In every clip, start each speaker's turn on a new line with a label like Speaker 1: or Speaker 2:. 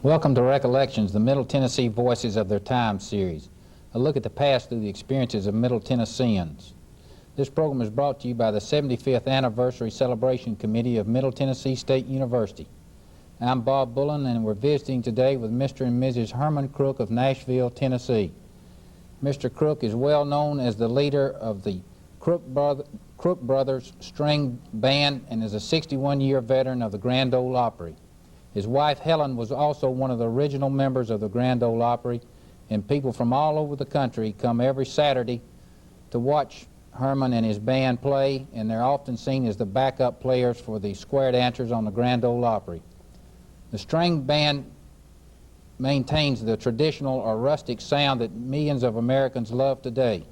Speaker 1: Welcome to Recollections, the Middle Tennessee Voices of Their Time series. A look at the past through the experiences of Middle Tennesseans. This program is brought to you by the 75th Anniversary Celebration Committee of Middle Tennessee State University. I'm Bob Bullen, and we're visiting today with Mr. and Mrs. Herman Crook of Nashville, Tennessee. Mr. Crook is well known as the leader of the Crook Brothers String Band and is a 61-year veteran of the Grand Ole Opry. His wife, Helen, was also one of the original members of the Grand Ole Opry, and people from all over the country come every Saturday to watch Herman and his band play, and they're often seen as the backup players for the square dancers on the Grand Ole Opry. The string band maintains the traditional or rustic sound that millions of Americans love today.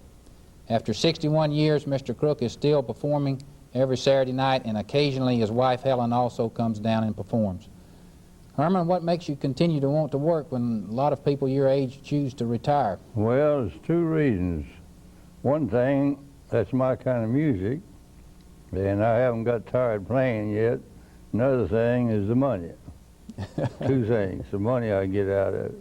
Speaker 1: After 61 years, Mr. Crook is still performing every Saturday night, and occasionally his wife, Helen, also comes down and performs. Herman, what makes you continue to want to work when a lot of people your age choose to retire?
Speaker 2: Well, there's two reasons. One thing, that's my kind of music, and I haven't got tired playing yet. Another thing is the money. Two things, the money I get out of it.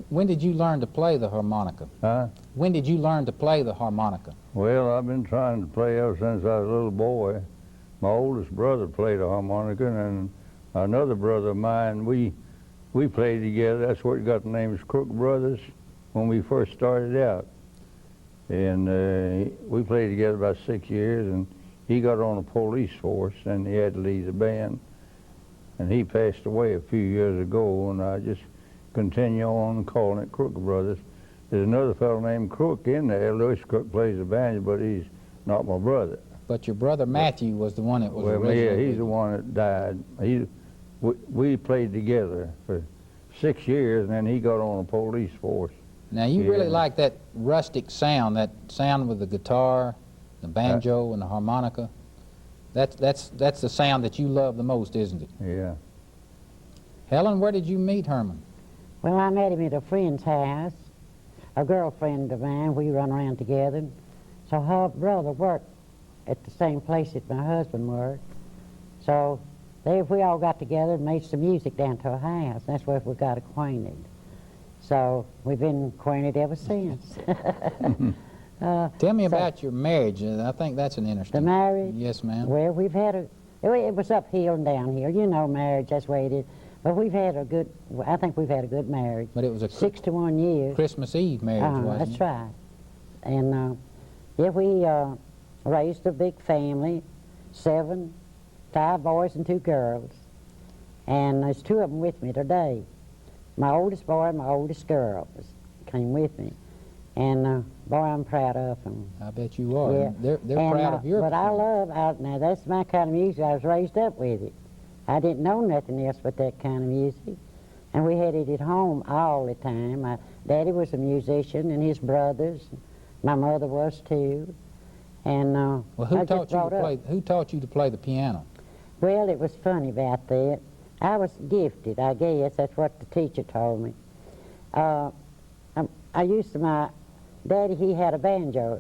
Speaker 1: When did you learn to play the harmonica?
Speaker 2: Huh?
Speaker 1: When did you learn to play the harmonica?
Speaker 2: Well, I've been trying to play ever since I was a little boy. My oldest brother played a harmonica, and another brother of mine, we played together. That's where it got the name is Crook Brothers when we first started out. And we played together about 6 years, and he got on a police force, and he had to leave the band. And he passed away a few years ago, and I just continue on calling it Crook Brothers. There's another fellow named Crook in there. Louis Crook plays the banjo, but he's not my brother.
Speaker 1: But your brother Matthew was the one that was
Speaker 2: well, yeah, he's the
Speaker 1: with
Speaker 2: one that died. We played together for 6 years, and then he got on a police force.
Speaker 1: Now, you really like that rustic sound, that sound with the guitar, the banjo, and the harmonica. That's the sound that you love the most, isn't it?
Speaker 2: Yeah.
Speaker 1: Helen, where did you meet Herman?
Speaker 3: Well, I met him at a friend's house, a girlfriend of mine. We run around together. So her brother worked at the same place that my husband worked. So we all got together and made some music down to her house. That's where we got acquainted. So we've been acquainted ever since.
Speaker 1: Tell me about your marriage. I think that's an interesting...
Speaker 3: The marriage?
Speaker 1: Yes, ma'am.
Speaker 3: Well, we've had it was uphill and downhill. You know marriage, that's the way it is. But we've had I think we've had a good marriage.
Speaker 1: But it was a
Speaker 3: 61 years.
Speaker 1: Christmas Eve marriage, wasn't
Speaker 3: That's
Speaker 1: it?
Speaker 3: right. And yeah, we raised a big family, 5 boys and 2 girls. And there's 2 of them with me today. My oldest boy and my oldest girl came with me. And boy, I'm proud of them.
Speaker 1: I bet you are.
Speaker 3: Yeah.
Speaker 1: They're proud of your
Speaker 3: But
Speaker 1: performance.
Speaker 3: now that's my kind of music. I was raised up with it. I didn't know nothing else but that kind of music. And we had it at home all the time. My daddy was a musician, and his brothers. My mother was too. And
Speaker 1: well, who taught you to play the piano?
Speaker 3: Well, it was funny about that. I was gifted, I guess. That's what the teacher told me. My daddy, he had a banjo.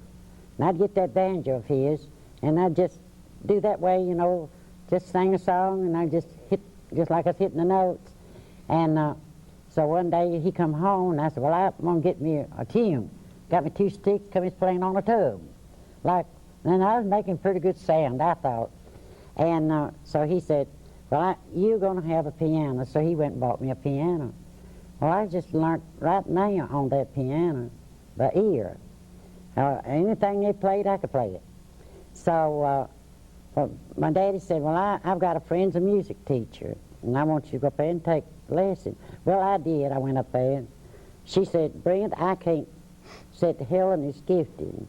Speaker 3: And I'd get that banjo of his, and I'd just do that way, you know, just sing a song, and I'd just hit, just like I was hitting the notes. And so one day he come home, and I said, well, I'm going to get me a tune. Got me 2 sticks, come he's playing on a tub. And I was making pretty good sound, I thought. And so he said, well, you're going to have a piano. So he went and bought me a piano. Well, I just learned right now on that piano, by ear. Anything they played, I could play it. So my daddy said, well, I've got a friend's a music teacher, and I want you to go up there and take lessons. Well, I did. I went up there. She said, Brent, I can't. Said, Helen is gifted.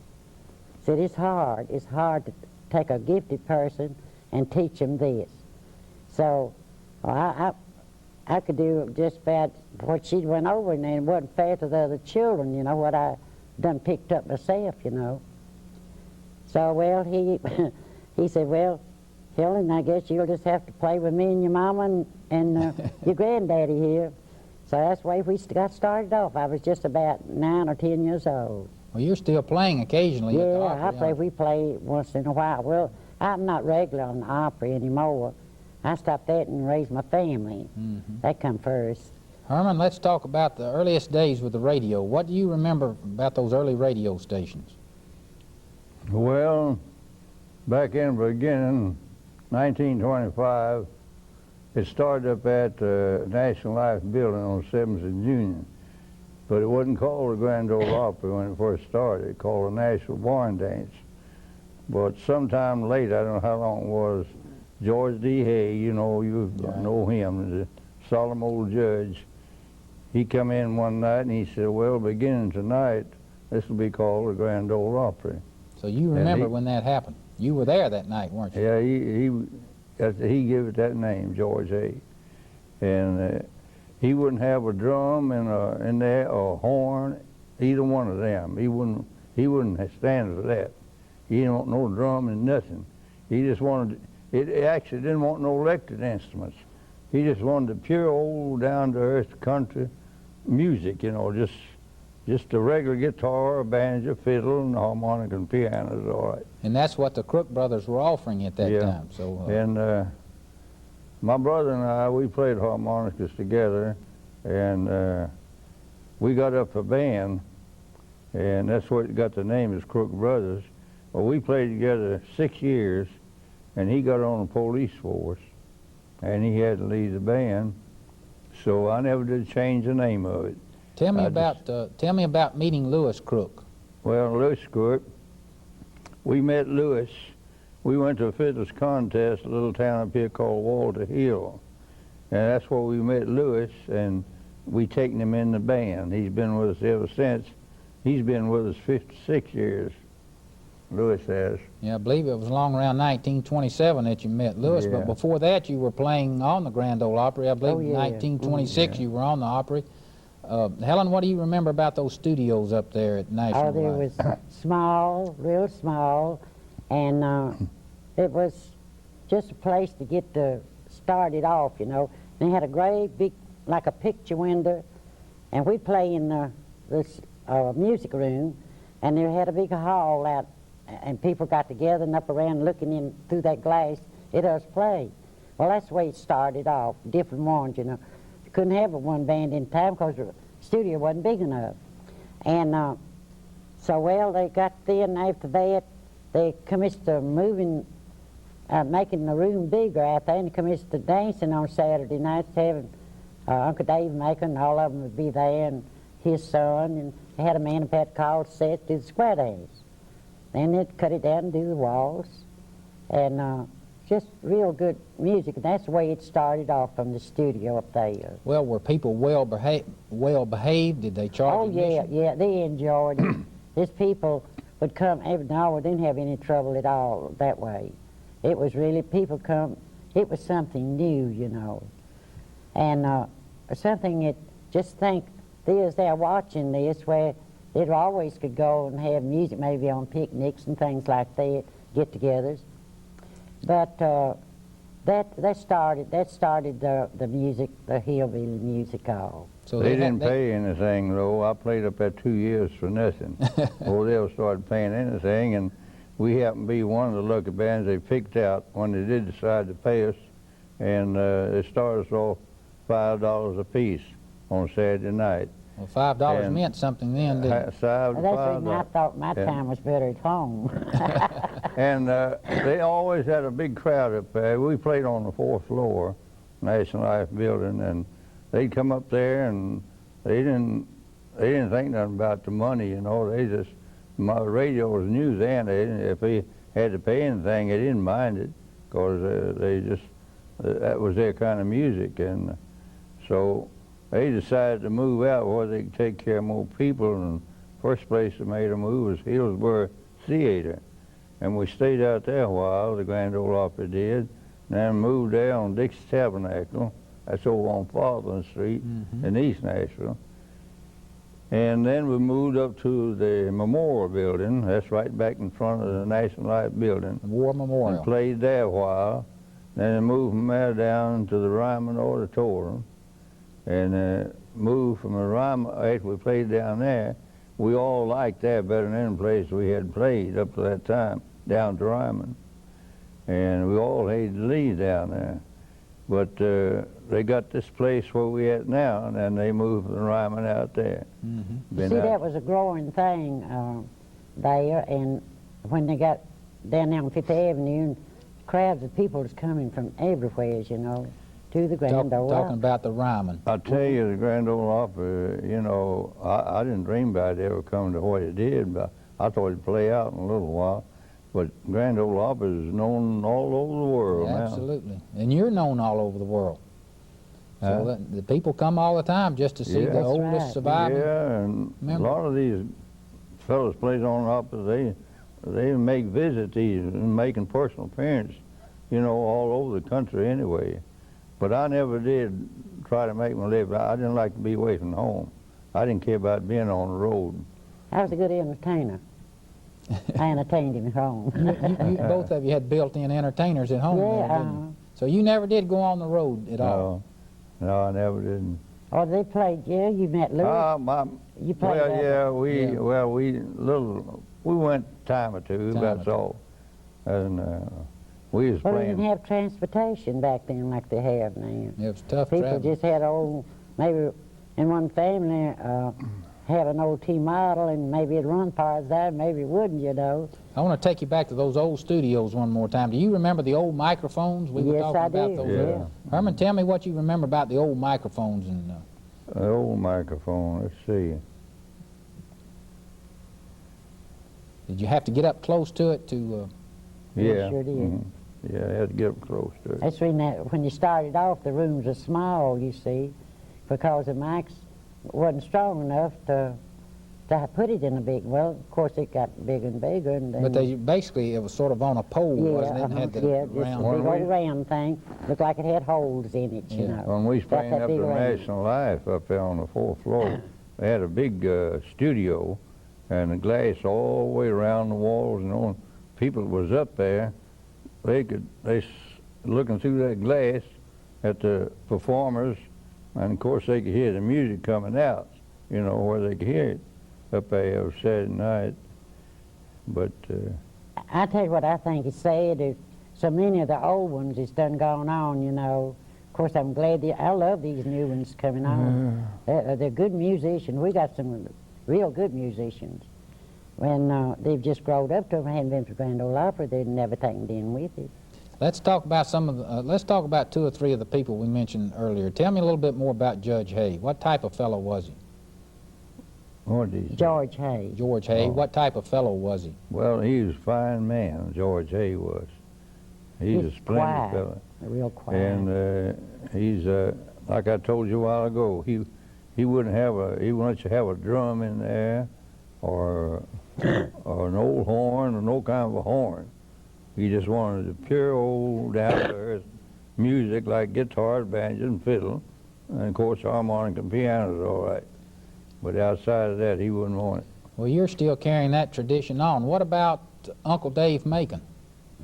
Speaker 3: Said, it's hard. It's hard to take a gifted person and teach them this. So I could do just about what she went over, and it wasn't fair to the other children, you know, what I done picked up myself, you know. So, well, he said, well, Helen, I guess you'll just have to play with me and your mama and your granddaddy here. So that's the way we got started off. I was just about 9 or 10 years old.
Speaker 1: Well, you're still playing occasionally at the Opry.
Speaker 3: We play once in a while. Well, I'm not regular on the Opry anymore. I stopped that and raised my family. That come first.
Speaker 1: Herman, let's talk about the earliest days with the radio. What do you remember about those early radio stations?
Speaker 2: Well, back in the beginning, 1925, it started up at the National Life Building on 7th and Union. But it wasn't called the Grand Ole Opry when it first started. It called the National Barn Dance. But sometime later, I don't know how long it was, George D. Hay, you know him, the solemn old judge. He come in one night and he said, well, beginning tonight, this will be called the Grand Ole Opry.
Speaker 1: So you remember when that happened? You were there that night, weren't you?
Speaker 2: Yeah, he gave it that name, George Hay. And he wouldn't have a drum in there or a horn, either one of them. He wouldn't stand for that. He didn't want no drum and nothing. He just wanted, it actually didn't want no electric instruments. He just wanted the pure old down-to-earth country music, you know, just a regular guitar, a banjo, fiddle, and harmonica and piano is all right.
Speaker 1: And that's what the Crook brothers were offering at that time. So,
Speaker 2: and my brother and I, we played harmonicas together, and we got up a band, and that's what it got the name is Crook Brothers. Well, we played together 6 years, and he got on the police force, and he had to leave the band, so I never did change the name of it.
Speaker 1: Tell me about meeting Lewis Crook.
Speaker 2: Well, Lewis Crook, we met Lewis. We went to a fiddler's contest, a little town up here called Walter Hill, and that's where we met Lewis, and we taken him in the band. He's been with us ever since. He's been with us 56 years. Lewis has.
Speaker 1: Yeah, I believe it was along around 1927 that you met Lewis, but before that you were playing on the Grand Ole Opry. I believe in 1926 you were on the Opry. Helen, what do you remember about those studios up there at National
Speaker 3: Oh, there
Speaker 1: Life?
Speaker 3: was small, real small, and it was just a place to get started off, you know. They had a great big, like a picture window, and we'd play in this music room, and they had a big hall out, and people got together and up around looking in through that glass at us play. Well, that's the way it started off, different ones, you know. You couldn't have one band in time because the studio wasn't big enough. And so, well, they got there, and after that, they commenced to making the room bigger out there, and they commenced to dancing on Saturday nights, having Uncle Dave Maker, and all of them would be there, and his son, and they had a man up at called set to do the square dance. Then they'd cut it down and do the waltz, and just real good music. And that's the way it started off from the studio up there.
Speaker 1: Well, were people well behaved? Did they charge admission?
Speaker 3: Yeah, they enjoyed it. These people would come every now. We didn't have any trouble at all that way. It was really, people come, it was something new, you know. And something that, just think, they're watching this where they always could go and have music, maybe on picnics and things like that, get-togethers. But that started the music, the hillbilly music all.
Speaker 2: So they didn't pay anything, though. I played up there 2 years for nothing. Well, they started paying anything, and we happened to be one of the lucky bands they picked out when they did decide to pay us, and they started us off $5 a piece on Saturday night.
Speaker 1: Well, $5 meant something then, didn't it?
Speaker 3: That's the reason I thought my time was better at home.
Speaker 2: And they always had a big crowd up there. We played on the 4th floor, National Life Building, and they'd come up there, and they didn't think nothing about the money, you know. They just, my radio was new then. If they had to pay anything, they didn't mind it, because they just, that was their kind of music. And so they decided to move out where they could take care of more people, and first place that made a move was Hillsborough Theater. And we stayed out there a while, the Grand Ole Opry did, and then moved there on Dixie Tabernacle. That's over on Farthland Street in East Nashville. And then we moved up to the Memorial Building. That's right back in front of the National Life Building.
Speaker 1: War Memorial.
Speaker 2: And played there a while. Then moved from there down to the Ryman Auditorium. And moved from the Ryman, after we played down there, we all liked that better than any place we had played up to that time, down to Ryman. And we all hated to leave down there. But they got this place where we at now, and then they moved the Ryman out there.
Speaker 3: See, that was a growing thing there, and when they got down there on Fifth Avenue, and crowds of people was coming from everywhere, you know, to the Grand Ole
Speaker 1: Talking
Speaker 3: Opry.
Speaker 1: about the Ryman.
Speaker 2: I tell you, the Grand Ole Opry, you know, I didn't dream about it ever coming to what it did, but I thought it'd play out in a little while. But Grand Ole Opry is known all over the world now.
Speaker 1: Absolutely. And you're known all over the world. So the people come all the time just to see
Speaker 2: Yeah.
Speaker 1: the
Speaker 2: That's
Speaker 1: oldest
Speaker 3: right.
Speaker 1: surviving.
Speaker 2: Yeah, and
Speaker 1: member.
Speaker 2: a lot of these fellas plays on Opry, they make visits and making personal appearances, you know, all over the country anyway. But I never did try to make my living. I didn't like to be away from home. I didn't care about being on the road.
Speaker 3: I was a good entertainer. I entertained him at home.
Speaker 1: Both of you had built-in entertainers at home.
Speaker 3: Yeah,
Speaker 1: there, didn't you? So you never did go on the road at all.
Speaker 2: No, I never did.
Speaker 3: Oh, they played, yeah, you met Louis. You played
Speaker 2: Well,
Speaker 3: that.
Speaker 2: yeah, we
Speaker 1: Yeah.
Speaker 2: we went time or two.
Speaker 1: Time
Speaker 2: That's
Speaker 1: or two.
Speaker 2: all. And we was
Speaker 3: Well, they
Speaker 2: playing.
Speaker 3: didn't have transportation back then like they have now.
Speaker 1: It was tough
Speaker 3: People
Speaker 1: travel.
Speaker 3: just had old, maybe in one family, have an old T-model, and maybe it'd run parts there, maybe it wouldn't, you know.
Speaker 1: I want to take you back to those old studios one more time. Do you remember the old microphones? We were
Speaker 3: Yes,
Speaker 1: talking
Speaker 3: I
Speaker 1: about
Speaker 3: do,
Speaker 1: those.
Speaker 2: yeah.
Speaker 1: Herman, tell me what you remember about the old microphones. And
Speaker 2: The old microphone. Let's see.
Speaker 1: did you have to get up close to it to?
Speaker 2: Yeah.
Speaker 3: sure did.
Speaker 2: mhm. Yeah, I had to get up close to it.
Speaker 3: That's when you started off, the rooms were small, you see, because the mics wasn't strong enough to put it in a big. Well, of course, it got bigger and bigger, and then.
Speaker 1: But they basically it was sort of on a pole,
Speaker 3: yeah,
Speaker 1: wasn't it? And had the
Speaker 3: yeah, just a
Speaker 1: round.
Speaker 3: big
Speaker 2: When we-
Speaker 3: old round thing. Looked like it had holes in it, you
Speaker 1: Yeah.
Speaker 3: know.
Speaker 2: When we was
Speaker 3: Got
Speaker 2: playing
Speaker 3: that
Speaker 2: up
Speaker 3: big
Speaker 2: to
Speaker 3: round.
Speaker 2: National Life up there on the 4th floor, they had a big studio and the glass all the way around the walls, and all people that was up there, looking through that glass at the performers, and of course they could hear the music coming out, you know, where they could hear it up there every Saturday night. But
Speaker 3: I tell you what I think is sad is so many of the old ones is done gone on, you know. Of course, I'm glad I love these new ones coming on. They're good musicians. We got some real good musicians. When they've just growed up to them, hadn't been to Grand Ole Opry, they'd never taken it in with it.
Speaker 1: Let's talk about some of the. Let's talk about 2 or 3 of the people we mentioned earlier. Tell me a little bit more about Judge Hay. What type of fellow was he?
Speaker 2: what did he say?
Speaker 3: George Hay.
Speaker 1: George Hay.
Speaker 2: Oh.
Speaker 1: What type of fellow was he?
Speaker 2: Well, he was a fine man, George Hay was. He's a
Speaker 3: He's
Speaker 2: splendid
Speaker 3: quiet.
Speaker 2: fellow.
Speaker 3: Real quiet.
Speaker 2: And he's like I told you a while ago. He wouldn't let you have a drum in there, or an old horn, or no kind of a horn. He just wanted the pure old down to earth music like guitar, banjo, and fiddle, and of course harmonica and piano is all right. But outside of that, he wouldn't want it.
Speaker 1: Well, you're still carrying that tradition on. What about Uncle Dave Macon?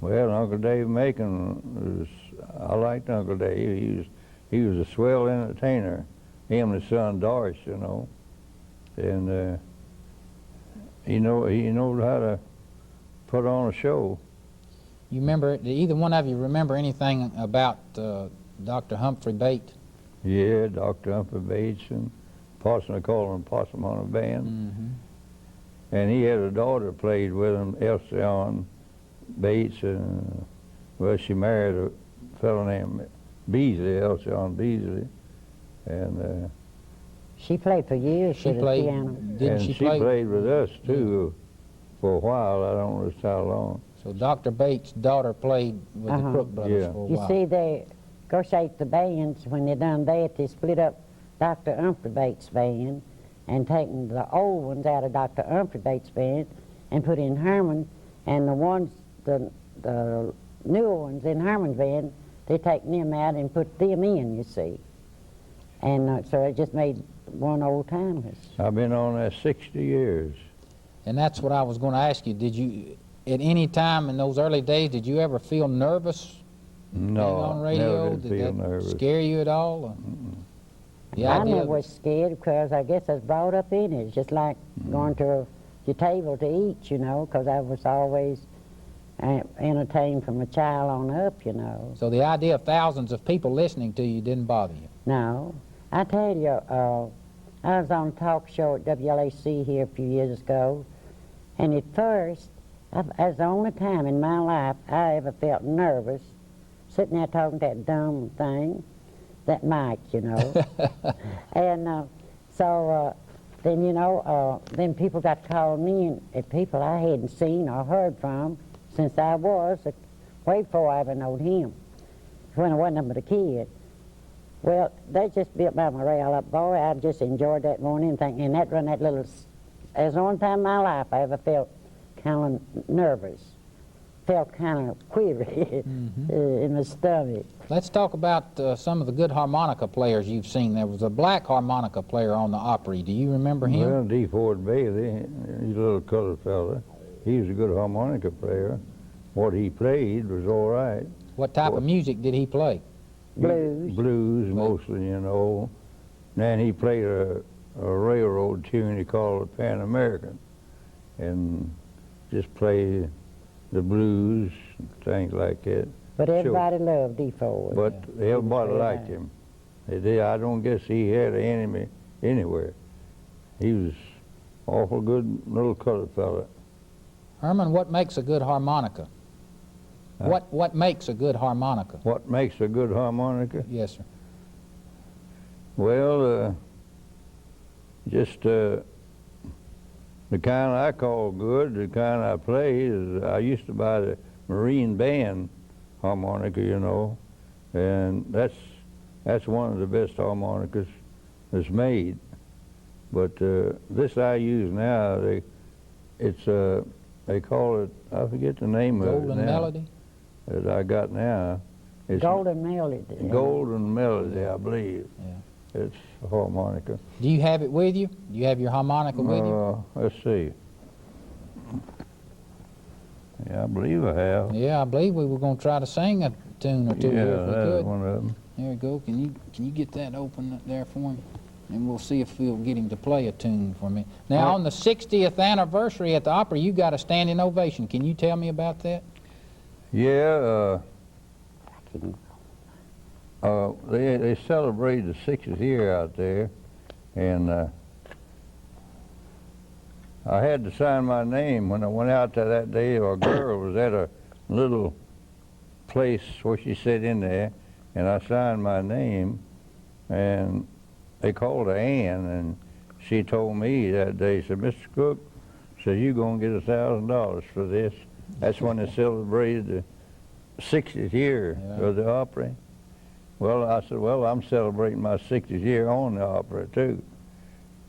Speaker 2: Well, Uncle Dave Macon I liked Uncle Dave. He was a swell entertainer. Him and his son Doris, you know, and he knows how to put on a show.
Speaker 1: You remember? Did either one of you remember anything about Dr. Humphrey Bate?
Speaker 2: Yeah, Dr. Humphrey Bates and Possum, I call him Possum on a band.
Speaker 1: Mm-hmm.
Speaker 2: And he had a daughter played with him, Elsion Bates, and well, she married a fellow named Beasley, Elsion Beasley, and
Speaker 3: She played for years.
Speaker 1: She
Speaker 3: the
Speaker 1: played.
Speaker 3: piano.
Speaker 1: Didn't
Speaker 2: and
Speaker 1: she
Speaker 2: she
Speaker 1: play?
Speaker 2: played with us too for a while. I don't know just how long.
Speaker 1: So Dr. Bates' daughter played with the Crook brothers
Speaker 2: Yeah.
Speaker 1: for a
Speaker 3: You
Speaker 1: while.
Speaker 3: see, they, of course, the bands, when they done that, they split up Dr. Humphrey Bates' band and taken the old ones out of Dr. Humphrey Bates' band and put in Herman, and the newer ones in Herman's band, they taken them out and put them in, you see. And so it just made one old timers.
Speaker 2: I've been on that 60 years.
Speaker 1: And that's what I was going to ask you. Did you, at any time in those early days, did you ever feel nervous being
Speaker 2: No,
Speaker 1: on
Speaker 2: I
Speaker 1: radio?
Speaker 2: never did feel
Speaker 1: that
Speaker 2: nervous.
Speaker 1: scare you at all? Or the
Speaker 3: I
Speaker 1: idea
Speaker 3: never
Speaker 1: of-
Speaker 3: was scared because I guess I was brought up in it. It's just like going to your table to eat, you know, because I was always entertain from a child on up, you know.
Speaker 1: So the idea of thousands of people listening to you didn't bother you?
Speaker 3: No. I tell you, I was on a talk show at WLAC here a few years ago, and at first, that's the only time in my life I ever felt nervous, sitting there talking to that dumb thing, that mic, you know. And so then, you know, then people got to call me, and people I hadn't seen or heard from since I was, way before I ever knowed him, when I wasn't but a kid. Well, they just built my morale up, boy. I just enjoyed that morning thing, and that little, as the only time in my life I ever felt kind of nervous, felt kind of quivery in my stomach.
Speaker 1: Let's talk about some of the good harmonica players you've seen. There was a black harmonica player on the Opry. Do you remember him?
Speaker 2: Well, D. Ford Bailey, he's a little colored fella. He was a good harmonica player. What he played was all right.
Speaker 1: What type of music did he play?
Speaker 3: Blues.
Speaker 2: Blues, mostly, you know. Then he played a railroad tune he called it Pan American, and just played the blues, things like that.
Speaker 3: But everybody loved D. Ford.
Speaker 2: But everybody liked him. They did. I don't guess he had an enemy anywhere. He was awful good little colored fella.
Speaker 1: Herman, what makes a good harmonica? What makes a good harmonica?
Speaker 2: What makes a good harmonica?
Speaker 1: Yes, sir.
Speaker 2: Well, just the kind I call good, the kind I play is, I used to buy the Marine Band harmonica, you know, and that's one of the best harmonicas that's made. But this I use now, they call it, I forget the name of it now.
Speaker 1: Golden Melody?
Speaker 2: That I got now. It's
Speaker 3: Golden Melody.
Speaker 2: Golden Melody, I believe.
Speaker 1: Yeah.
Speaker 2: It's a harmonica.
Speaker 1: Do you have it with you? Do you have your harmonica with you?
Speaker 2: Let's see. Yeah, I believe I have.
Speaker 1: Yeah, I believe we were going to try to sing a tune or two here if we
Speaker 2: that's
Speaker 1: could.
Speaker 2: one of them.
Speaker 1: There we go. Can you get that open up there for him? And we'll see if we'll get him to play a tune for me. Now, on the 60th anniversary at the Opry, you got a standing ovation. Can you tell me about that?
Speaker 2: Yeah, they celebrated the 60th year out there, and I had to sign my name when I went out there that day. A girl was at a little place where she sat in there, and I signed my name, and they called her Ann, and she told me that day, said, Mr. Crook, said, you're going to get $1,000 for this. That's when they celebrated the 60th year of the Opry. Well, I said, well, I'm celebrating my 60th year on the Opry, too.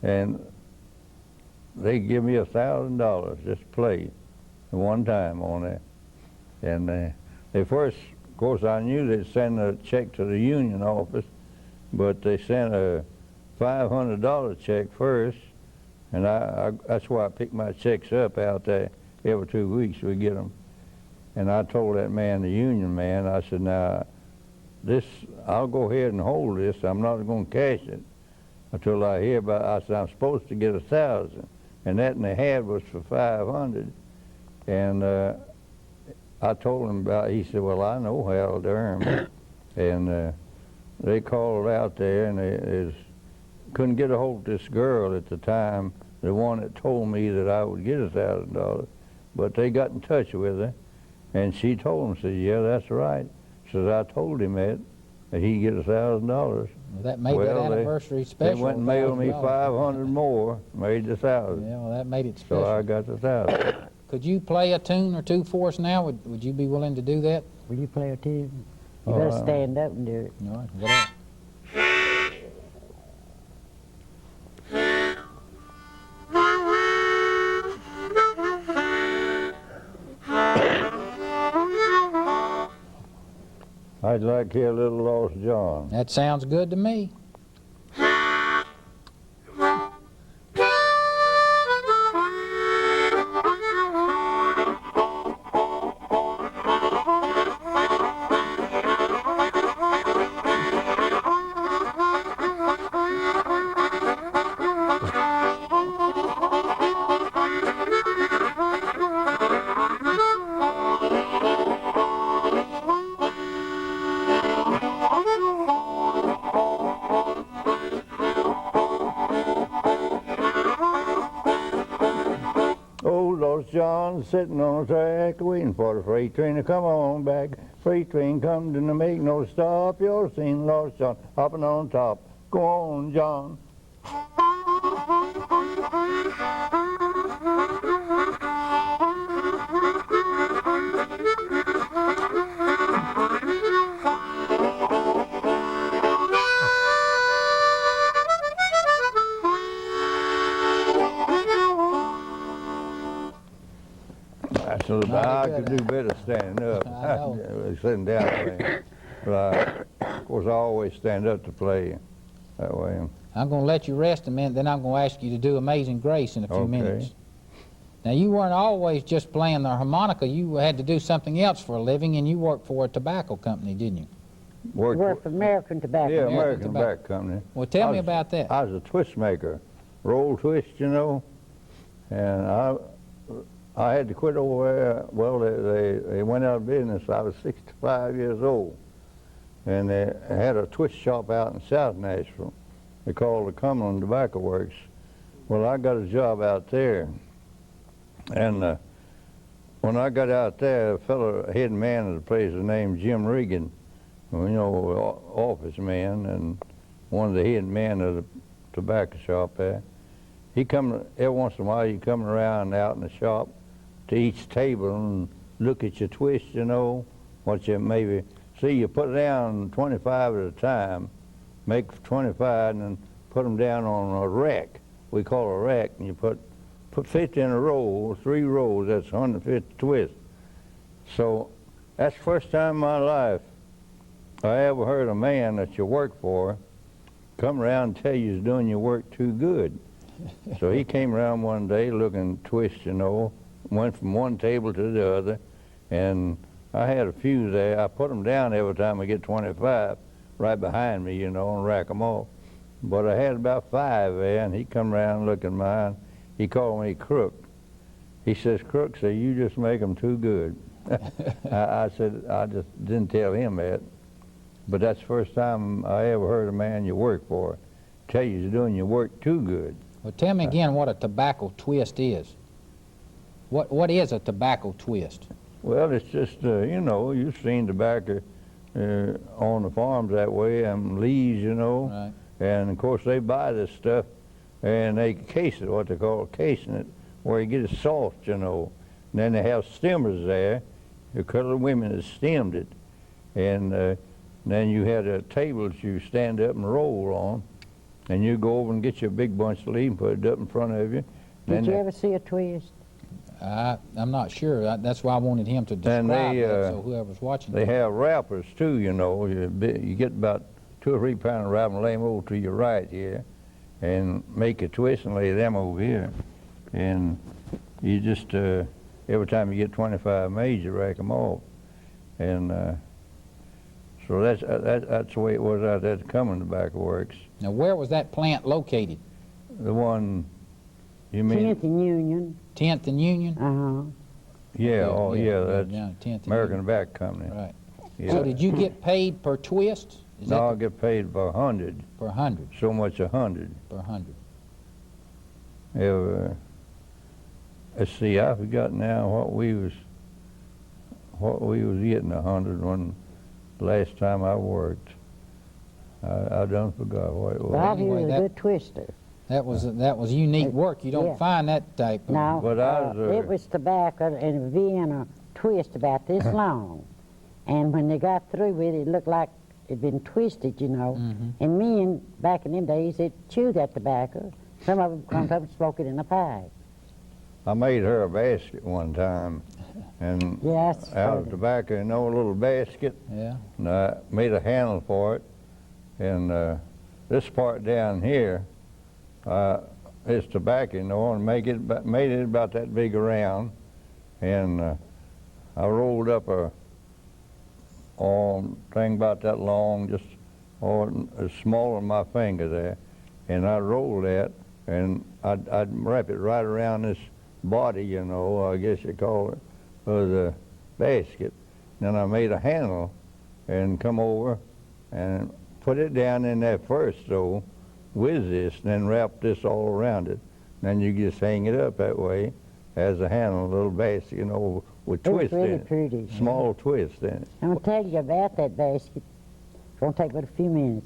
Speaker 2: And they give me $1,000 just to play one time on that. And they first, of course, I knew they'd send a check to the union office, but they sent a $500 check first, and that's why I pick my checks up out there every 2 weeks. We get them. And I told that man, the union man, I said, now, I'll go ahead and hold this. I'm not going to cash it until I hear about it. I said, I'm supposed to get 1,000. And that they had was for 500. And I told him about it. He said, well, I know Hal Durham. And they called out there, and they couldn't get a hold of this girl at the time, the one that told me that I would get $1,000. But they got in touch with her, and she told him, said, yeah, that's right. Says, I told him that he'd get $1,000.
Speaker 1: Well, that made that anniversary special.
Speaker 2: They went and mailed me 500 more, made the 1,000.
Speaker 1: Yeah, well, that made it special.
Speaker 2: So I got the 1,000.
Speaker 1: Could you play a tune or two for us now? Would you be willing to do that?
Speaker 3: Will you play a tune? You better stand up and do it.
Speaker 1: All right, what else?
Speaker 2: I'd like to hear a little Lost John.
Speaker 1: That sounds good to me.
Speaker 2: John, sitting on the track, waiting for the freight train to come on back. Freight train come to make no stop. You're seen Lost John hopping on top. Go on, John. So I could do better standing up.
Speaker 1: I know.
Speaker 2: Sitting down playing. But of course, I always stand up to play that way.
Speaker 1: I'm going to let you rest a minute, then I'm going to ask you to do Amazing Grace in a few
Speaker 2: Okay.
Speaker 1: minutes. Now, you weren't always just playing the harmonica. You had to do something else for a living, and you worked for a tobacco company, didn't you?
Speaker 3: Worked for American Tobacco.
Speaker 2: Yeah,
Speaker 1: American
Speaker 2: American
Speaker 1: Tobacco.
Speaker 2: Tobacco Company.
Speaker 1: Well, tell me about that.
Speaker 2: I was a twist maker, roll twist, you know, and I had to quit over there. Well, they went out of business. I was 65 years old, and they had a twist shop out in South Nashville. They called the Cumberland Tobacco Works. Well, I got a job out there, and when I got out there, a fellow head man of the place was named Jim Regan, you know, office man, and one of the head men of the tobacco shop there. He come every once in a while. He come around out in the shop to each table and look at your twist, you know, what you maybe see. You put down 25 at a time, make 25, and then put them down on a rack. We call it a rack, and you put 50 in a row, 3 rows. That's 150 twists. So that's the first time in my life I ever heard a man that you work for come around and tell you he's doing your work too good. So he came around one day looking twist, you know, went from one table to the other, and I had a few there. I put them down every time I get 25 right behind me, you know, and rack them off. But I had about 5 there, and he come around looking mine. He called me Crook. He says, Crook, so you just make them too good. I said, I just didn't tell him that. But that's the first time I ever heard a man you work for tell you he's doing your work too good.
Speaker 1: Well, tell me again what a tobacco twist is. What is a tobacco twist?
Speaker 2: Well, it's just, you know, you've seen tobacco on the farms that way, and leaves, you know.
Speaker 1: Right.
Speaker 2: And, of course, they buy this stuff, and they case it, what they call casing it, where you get it soft, you know. And then they have stemmers there. The colored women have stemmed it. And then you had a table that you stand up and roll on, and you go over and get your big bunch of leaves and put it up in front of you.
Speaker 3: Did you ever see a twist?
Speaker 1: I'm not sure. That's why I wanted him to describe
Speaker 2: they,
Speaker 1: that, so whoever's watching.
Speaker 2: They have wrappers too, you know. You get about 2 or 3 pounds of wrapper and lay them over to your right here, and make a twist and lay them over here. And you just, every time you get 25 made, you rack them off. And so that's the way it was out there at the Cumberland Tobacco Works.
Speaker 1: Now, where was that plant located?
Speaker 2: The one, you mean?
Speaker 3: 10th and Union.
Speaker 1: 10th and Union?
Speaker 3: Uh-huh.
Speaker 2: Yeah, oh yeah, that's
Speaker 1: yeah, 10th and
Speaker 2: American
Speaker 1: Union.
Speaker 2: Tobacco Company.
Speaker 1: Right.
Speaker 2: Yeah.
Speaker 1: So did you get paid per twist? Is
Speaker 2: No, I
Speaker 1: that
Speaker 2: get paid for 100.
Speaker 1: per 100?
Speaker 2: So much 100.
Speaker 1: Per 100.
Speaker 2: Let's see, I forgot now what we was getting 100 when the last time I worked. I done forgot what it was.
Speaker 3: Bob, he
Speaker 1: anyway,
Speaker 3: was a
Speaker 1: that-
Speaker 3: good twister.
Speaker 1: That was unique work. You don't
Speaker 3: Yeah.
Speaker 1: find that type of...
Speaker 3: No,
Speaker 2: But I was,
Speaker 3: it was tobacco and a Vienna twist about this long. And when they got through with it, it looked like it'd been twisted, you know.
Speaker 1: Mhm.
Speaker 3: And men, back in them days, they chewed that tobacco. Some of them come up and smoke it in a pipe.
Speaker 2: I made her a basket one time, and
Speaker 3: Yeah, that's
Speaker 2: out of
Speaker 3: funny.
Speaker 2: tobacco, you know, a little basket,
Speaker 1: Yeah.
Speaker 2: and I made a handle for it. And this part down here is tobacco, you know, and made it about that big around. And I rolled up a thing about that long, just as small as my finger there, and I rolled that, and I'd wrap it right around this body, you know, I guess you call it, of the basket. Then I made a handle and come over and put it down in there first, though, with this, and then wrap this all around it. Then you just hang it up that way, has a handle, a little basket, you know, with
Speaker 3: It was
Speaker 2: twist in
Speaker 3: really
Speaker 2: it.
Speaker 3: pretty.
Speaker 2: Small twist in it.
Speaker 3: I'm going to tell you about that basket. It's going to take but a few minutes.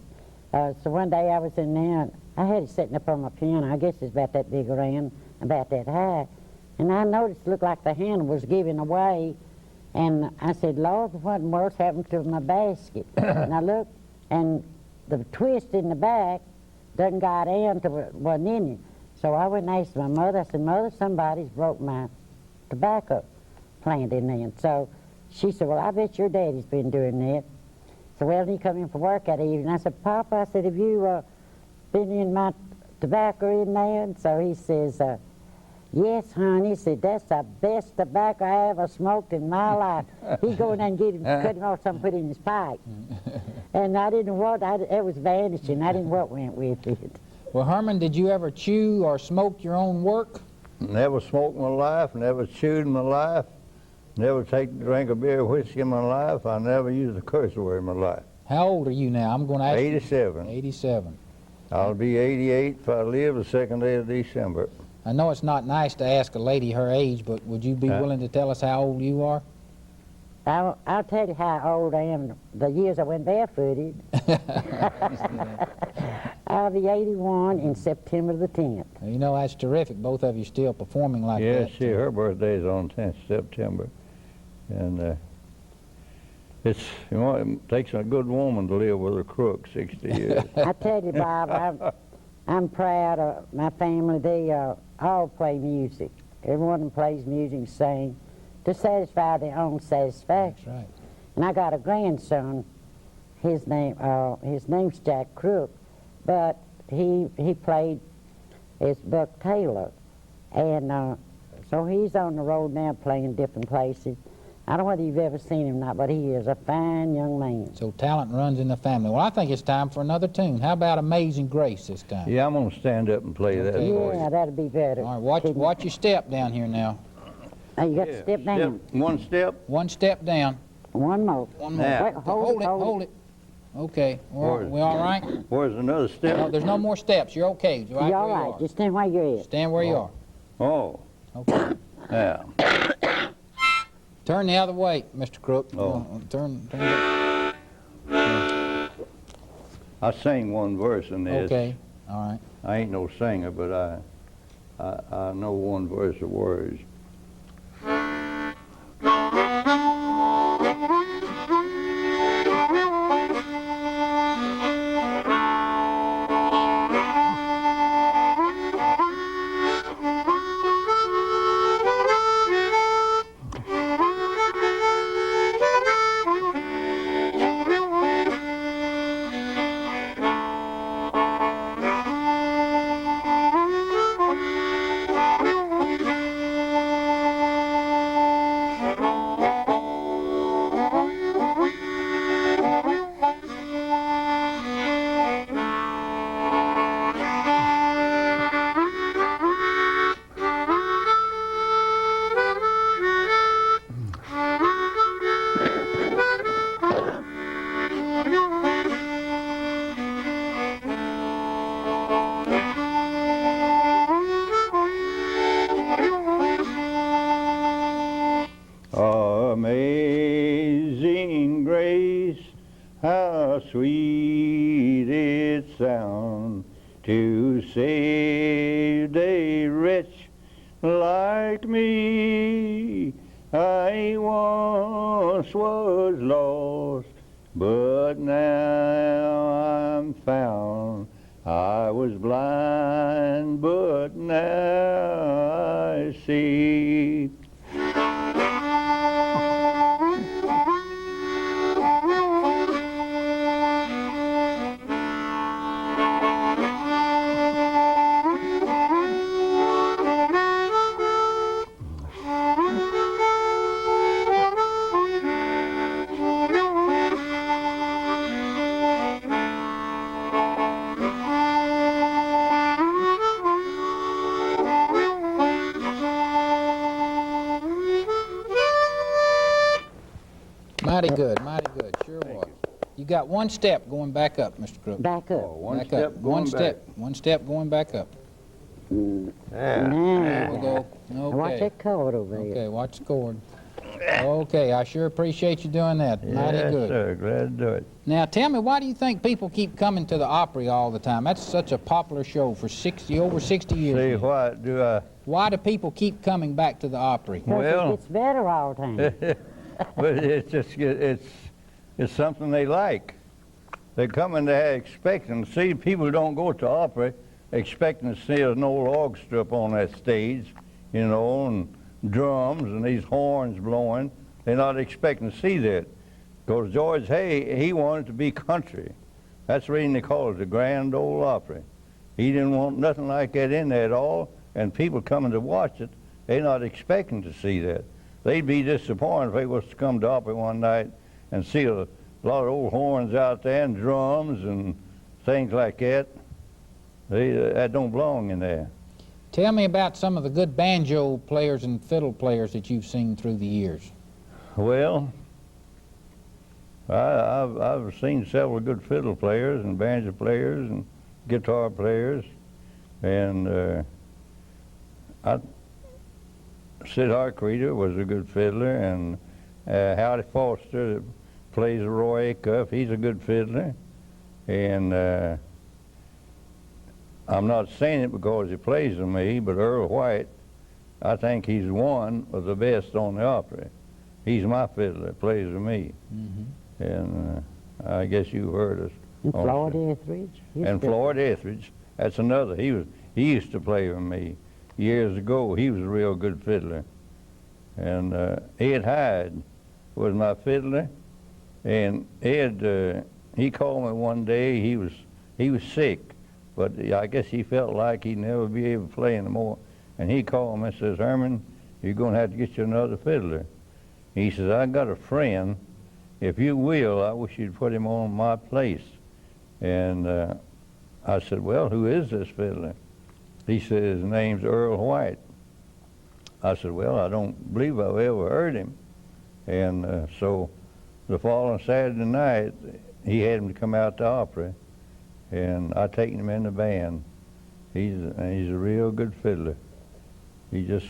Speaker 3: So one day I was in there, and I had it sitting up on my piano. I guess it's about that big around, about that high. And I noticed it looked like the handle was giving away. And I said, Lord, what in the world's happened to my basket? And I looked, and the twist in the back doesn't got in to what wasn't in it. So I went and asked my mother. I said, Mother, somebody's broke my tobacco plant in there. And so she said, well, I bet your daddy's been doing that. So, well, he come in for work that evening. I said, Papa, I said, have you been in my tobacco in there? And so he says, yes, honey. He said, that's the best tobacco I ever smoked in my life. He go in there and get him, cut him off something, put it in his pipe. And I didn't want, it was vanishing. I didn't what went with it.
Speaker 1: Well, Herman, did you ever chew or smoke your own work?
Speaker 2: Never smoked in my life, never chewed in my life, never drank a beer or whiskey in my life. I never used a curse word in my life.
Speaker 1: How old are you now? I'm going to ask
Speaker 2: 87.
Speaker 1: you. 87.
Speaker 2: I'll be 88 if I live the second day of December.
Speaker 1: I know it's not nice to ask a lady her age, but would you be willing to tell us how old you are?
Speaker 3: I'll tell you how old I am. The years I went barefooted. I'll be 81 in September the 10th.
Speaker 1: You know, that's terrific. Both of you still performing like
Speaker 2: Yes,
Speaker 1: that.
Speaker 2: see, her birthday is on 10th September. And it's, you know, it takes a good woman to live with a crook 60 years.
Speaker 3: I tell you, Bob, I'm proud of my family. They all play music. Everyone of them plays music and sings to satisfy their own satisfaction.
Speaker 1: That's right.
Speaker 3: And I got a grandson. His name's Jack Crook, but he played as Buck Taylor, and so he's on the road now playing different places. I don't know whether you've ever seen him or not, but he is a fine young man.
Speaker 1: So talent runs in the family. Well, I think it's time for another tune. How about Amazing Grace this time?
Speaker 2: Yeah, I'm going to stand up and play that for
Speaker 3: Yeah,
Speaker 2: you.
Speaker 3: that'll be better.
Speaker 1: All right, watch your step down here now.
Speaker 3: Now you got to step down.
Speaker 2: One step.
Speaker 1: One step down.
Speaker 3: One more.
Speaker 1: One more.
Speaker 2: Now.
Speaker 3: Wait, hold it.
Speaker 1: Okay.
Speaker 2: Where's-
Speaker 1: We all right?
Speaker 2: Where's another step?
Speaker 1: No, there's no more steps. You're okay. You're right
Speaker 3: You're all
Speaker 1: where you
Speaker 3: right.
Speaker 1: are.
Speaker 3: Just stand where you're at.
Speaker 1: Stand where you are.
Speaker 2: Oh,
Speaker 1: Okay.
Speaker 2: yeah.
Speaker 1: Turn the other way, Mr. Crook.
Speaker 2: Oh.
Speaker 1: Turn.
Speaker 2: I sing one verse in this.
Speaker 1: Okay. All right.
Speaker 2: I ain't no singer, but I know one verse of words. Amazing grace, how sweet it sound to save a wretch like me. I once was lost, but now I'm found. I was blind, but now I see.
Speaker 1: Mighty good, sure was. You got one step going back up, Mr. Crook.
Speaker 3: Back up.
Speaker 2: Oh, one
Speaker 1: Back
Speaker 2: step
Speaker 1: up.
Speaker 2: going
Speaker 1: One
Speaker 2: back.
Speaker 1: step. One step going back up.
Speaker 3: Now
Speaker 1: There
Speaker 3: you
Speaker 1: we
Speaker 3: got
Speaker 1: go.
Speaker 3: it. Now watch
Speaker 1: Okay.
Speaker 3: that cord over there.
Speaker 1: Okay, watch the cord. Okay, I sure appreciate you doing that. Mighty
Speaker 2: Yes,
Speaker 1: good.
Speaker 2: sir. Glad to do it.
Speaker 1: Now, tell me, why do you think people keep coming to the Opry all the time? That's such a popular show for over 60 years
Speaker 2: See,
Speaker 1: now.
Speaker 2: what do I...
Speaker 1: Why do people keep coming back to the Opry?
Speaker 3: 'Cause
Speaker 2: Well-
Speaker 3: it gets better all the time.
Speaker 2: But it's just, it's something they like. They're coming there expecting to see. People don't go to Opry expecting to see an old orchestra up on that stage, you know, and drums and these horns blowing. They're not expecting to see that. Because George Hay, he wanted to be country. That's the reason they call it the Grand Ole Opry. He didn't want nothing like that in there at all, and people coming to watch it, they're not expecting to see that. They'd be disappointed if they was to come to Opry one night and see a lot of old horns out there and drums and things like that. That don't belong in there.
Speaker 1: Tell me about some of the good banjo players and fiddle players that you've seen through the years.
Speaker 2: Well, I've seen several good fiddle players and banjo players and guitar players, and Sid Hartreeder was a good fiddler, and Howdy Foster that plays the Roy Acuff, he's a good fiddler, and I'm not saying it because he plays with me, but Earl White, I think he's one of the best on the Opry. He's my fiddler, plays with me.
Speaker 1: Mm-hmm.
Speaker 2: And I guess you heard us.
Speaker 3: And
Speaker 2: on-
Speaker 3: Floyd Etheridge. he's
Speaker 2: And
Speaker 3: good.
Speaker 2: Floyd Etheridge, that's another. He used to play with me years ago. He was a real good fiddler. And Ed Hyde was my fiddler. And Ed, he called me one day. He was sick, but I guess he felt like he'd never be able to play anymore. And he called me and says, "Herman, you're going to have to get you another fiddler." He says, "I got a friend. If you will, I wish you'd put him on my place." And I said, "Well, who is this fiddler?" He said, "His name's Earl White." I said, "Well, I don't believe I've ever heard him." And so the following Saturday night, he had him to come out to Opry, and I taken him in the band. He's a real good fiddler. He just...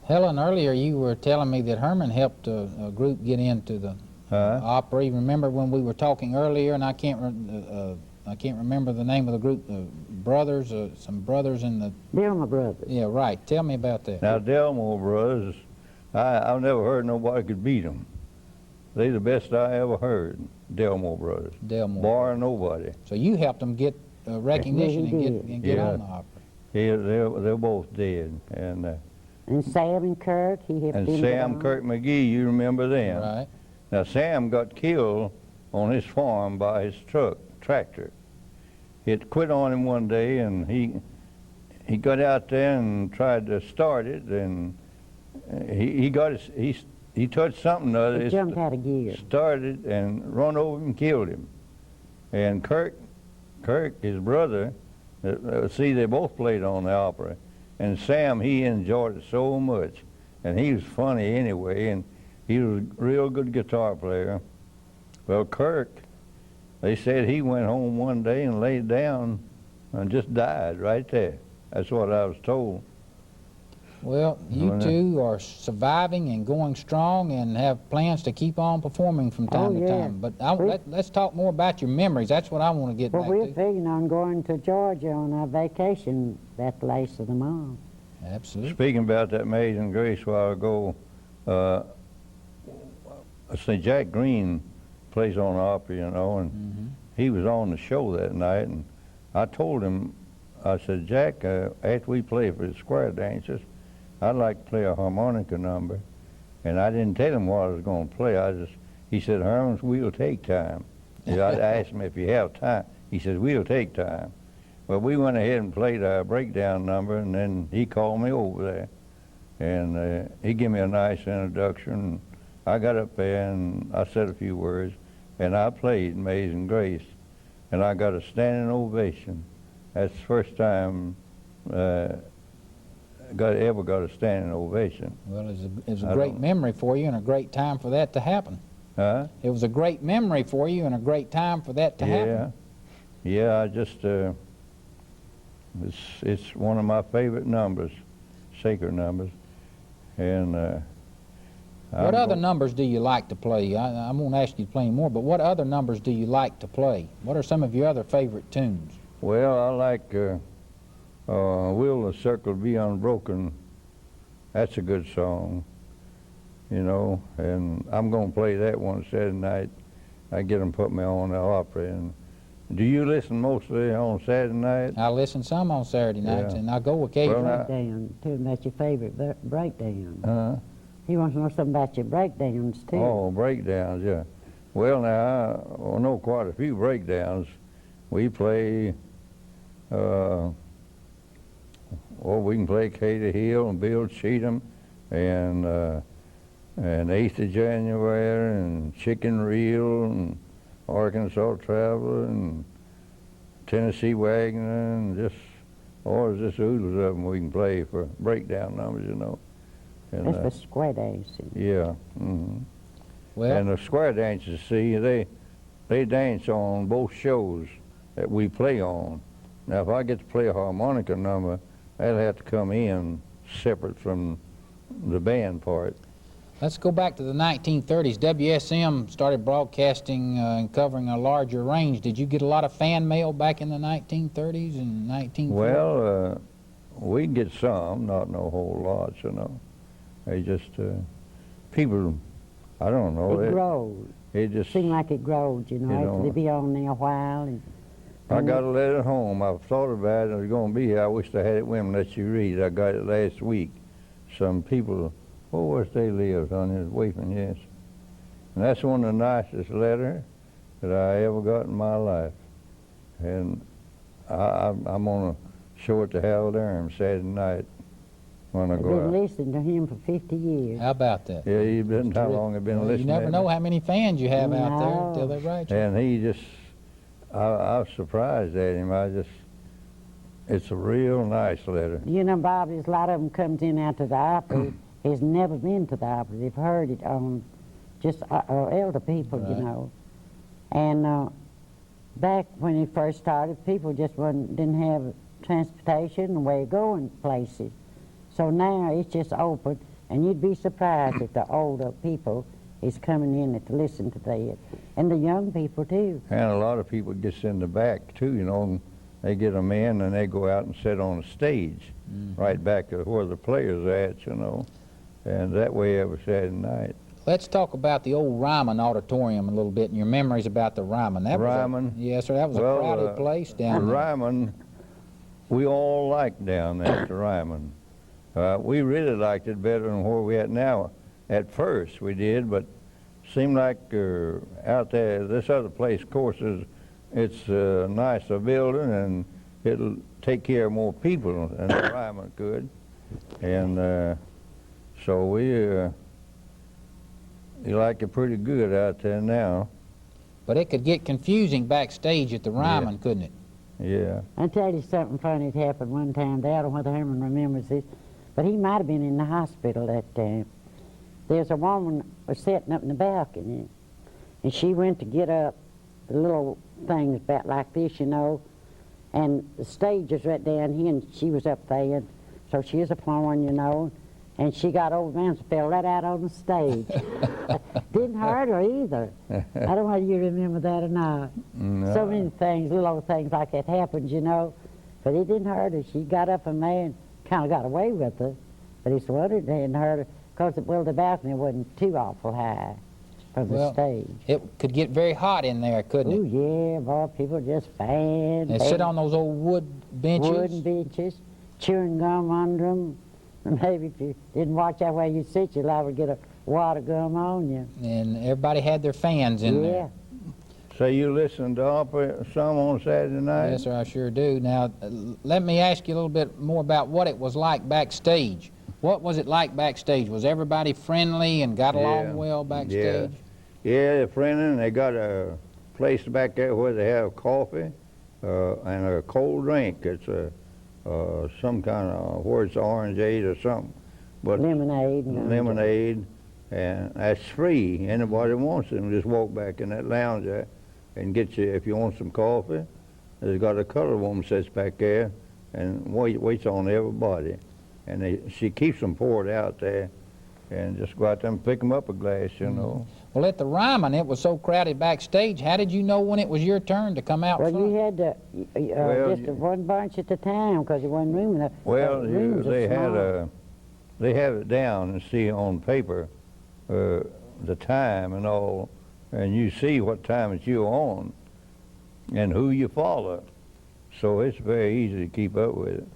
Speaker 1: Helen, earlier you were telling me that Herman helped a group get into the Opry. Remember when we were talking earlier, and I can't remember the name of the group, brothers, some brothers in the...
Speaker 3: Dilma Brothers.
Speaker 1: Yeah, right. Tell me about that.
Speaker 2: Now, Delmore Brothers, I've never heard nobody could beat them. They're the best I ever heard, Delmore Brothers.
Speaker 1: Delmore.
Speaker 2: Bar nobody.
Speaker 1: So you helped them get recognition
Speaker 3: Yeah, he
Speaker 1: and get
Speaker 2: Yeah.
Speaker 1: on the Opry.
Speaker 2: Yeah, they're both dead.
Speaker 3: And Sam and Kirk, he helped
Speaker 2: And
Speaker 3: him get
Speaker 2: Sam
Speaker 3: on.
Speaker 2: Kirk McGee, you remember them.
Speaker 1: Right.
Speaker 2: Now, Sam got killed on his farm by his tractor. It quit on him one day, and he got out there and tried to start it, and he touched something or other.
Speaker 3: It jumped out of gear.
Speaker 2: Started and run over him and killed him. And Kirk, his brother, see, they both played on the Opry. And Sam, he enjoyed it so much. And he was funny anyway, and he was a real good guitar player. Well, Kirk, they said he went home one day and laid down and just died right there. That's what I was told.
Speaker 1: Well, you
Speaker 2: Well,
Speaker 1: two are surviving and going strong and have plans to keep on performing from time to
Speaker 3: yeah.
Speaker 1: time. But
Speaker 3: We-
Speaker 1: let's talk more about your memories. That's what I want to get
Speaker 3: Well,
Speaker 1: back
Speaker 3: we're
Speaker 1: to.
Speaker 3: figuring on going to Georgia on our vacation that last of the month.
Speaker 1: Absolutely.
Speaker 2: Speaking about that Amazing Grace a while ago, St. Jack Green plays on the Opry, you know, and he was on the show that night, and I told him, I said, "Jack, after we play for the square dancers, I'd like to play a harmonica number." And I didn't tell him what I was going to play. He said, "Herman, we'll take time." I asked him if you have time. He said, "We'll take time." Well, we went ahead and played our breakdown number, and then he called me over there. And he gave me a nice introduction. I got up there and I said a few words, and I played Amazing Grace, and I got a standing ovation. That's the first time ever got a standing ovation.
Speaker 1: Well, it was a
Speaker 2: I
Speaker 1: great
Speaker 2: don't-
Speaker 1: memory for you and a great time for that to happen.
Speaker 2: Huh?
Speaker 1: It was a great memory for you and a great time for that to happen.
Speaker 2: Yeah, I just It's one of my favorite numbers, sacred numbers. And
Speaker 1: What other numbers do you like to play? I won't ask you to play any more, but what other numbers do you like to play? What are some of your other favorite tunes?
Speaker 2: Well, I like Will the Circle Be Unbroken. That's a good song, you know, and I'm going to play that one Saturday night. I get them put me on the Opry. And do you listen mostly on Saturday night?
Speaker 1: I listen some on Saturday nights,
Speaker 2: Yeah.
Speaker 1: and I go occasionally.
Speaker 2: Well,
Speaker 3: Breakdown. Tell him about your favorite breakdown. He wants to know something about your breakdowns, too.
Speaker 2: Oh, breakdowns, yeah. Well, now, I know quite a few breakdowns. We play, we can play Katie Hill and Bill Cheatham and 8th of January and Chicken Reel and Arkansas Traveler and Tennessee Wagoner and just oodles of them we can play for breakdown numbers, you know. And,
Speaker 3: That's for square dancing.
Speaker 2: yeah. Mm-hmm.
Speaker 1: Well,
Speaker 2: And the square dancers, see, they dance on both shows that we play on. Now, if I get to play a harmonica number, that'll have to come in separate from the band part.
Speaker 1: let's go back to the 1930s. WSM started broadcasting and covering a larger range. Did you get a lot of fan mail back in the 1930s and 1940s?
Speaker 2: Well, we get some, not no whole lot, you know. They just, people, I don't know.
Speaker 3: It grows.
Speaker 2: It just,
Speaker 3: Seems like it grows, you know,
Speaker 2: You
Speaker 3: after
Speaker 2: know.
Speaker 3: they be on there a while. And
Speaker 2: I got a letter at home. I've thought about it. I was going to be here. I wished I had it with me. Let you read it. I got it last week. Some people, where's they live, honey? It's Wakeman, yes. And that's one of the nicest letters that I ever got in my life. And I'm going to show it to Hal Durham Saturday night when I
Speaker 3: I've
Speaker 2: go
Speaker 3: been
Speaker 2: out.
Speaker 3: listening to him for 50 years.
Speaker 1: How about that?
Speaker 2: Yeah, you've been, how long have been
Speaker 1: Well,
Speaker 2: listening?
Speaker 1: you never
Speaker 2: to
Speaker 1: know
Speaker 2: me?
Speaker 1: how many fans you have out there
Speaker 3: No.
Speaker 1: until they write you.
Speaker 2: And he just, I was surprised at him. It's a real nice letter.
Speaker 3: You know, Bob, there's a lot of them comes in out to the Opry. He's never been to the Opry. They've heard it on just elder people,
Speaker 1: Right.
Speaker 3: you know. And back when he first started, people just didn't have transportation and way of going places. So now it's just open, and you'd be surprised at the older people is coming in to listen to that. And the young people, too.
Speaker 2: And a lot of people gets in the back, too, you know. And they get them in, and they go out and sit on the stage, right back to where the players are at, you know. And that way every Saturday night.
Speaker 1: Let's talk about the old Ryman Auditorium a little bit and your memories about the Ryman. That
Speaker 2: Ryman?
Speaker 1: Was yes, sir. That was
Speaker 2: Well,
Speaker 1: a crowded place
Speaker 2: The
Speaker 1: down there.
Speaker 2: Ryman, we all liked down there at the Ryman. We really liked it better than where we at now. At first we did, but seemed like out there, this other place, of course, it's a nicer building and it'll take care of more people than the Ryman could. And so we like it pretty good out there now.
Speaker 1: But it could get confusing backstage at the Ryman, couldn't it?
Speaker 2: Yeah.
Speaker 3: I'll tell you something funny that happened one time. I don't know whether Herman remembers this, but he might have been in the hospital that time. There's a woman was sitting up in the balcony, and she went to get up the little things about like this, you know, and the stage is right down here, and she was up there, so she was applying, you know, and she got over there and fell right out on the stage. Didn't hurt her either. I don't know whether you remember that or not.
Speaker 2: No.
Speaker 3: So many things, little old things like that happened, you know, but it didn't hurt her. She got up and there and kind of got away with it, but it's wondered it didn't hurt her because, well, the balcony wasn't too awful high from the stage.
Speaker 1: It could get very hot in there, couldn't
Speaker 3: Oh,
Speaker 1: it?
Speaker 3: yeah, boy, people just fan.
Speaker 1: And sit on those old wood benches.
Speaker 3: wooden benches, chewing gum under them. Maybe if you didn't watch out where you sit, you'd liable to get a wad of gum on you.
Speaker 1: And everybody had their fans in
Speaker 3: Yeah.
Speaker 1: there.
Speaker 2: So you listen to opera some on Saturday night?
Speaker 1: Yes, sir, I sure do. Now, let me ask you a little bit more about what it was like backstage. What was it like backstage? Was everybody friendly and got along well backstage?
Speaker 2: Yeah, they're friendly, and they got a place back there where they have coffee and a cold drink. It's some kind of, where it's orangeade or something. But
Speaker 3: Lemonade.
Speaker 2: lemonade, and that's free. Anybody wants it, just walk back in that lounge there and get you, if you want some coffee. There's got a colored woman sits back there, and waits on everybody. And she keeps them poured out there, and just go out there and pick them up a glass, you know.
Speaker 1: Well, at the Ryman, it was so crowded backstage. How did you know when it was your turn to come out
Speaker 3: Well,
Speaker 1: front?
Speaker 3: you had to, just one bunch at a time because there wasn't room enough.
Speaker 2: Well,
Speaker 3: Rooms are small.
Speaker 2: they have it down and see on paper the time and all, and you see what time that you're on and who you follow. So it's very easy to keep up with it.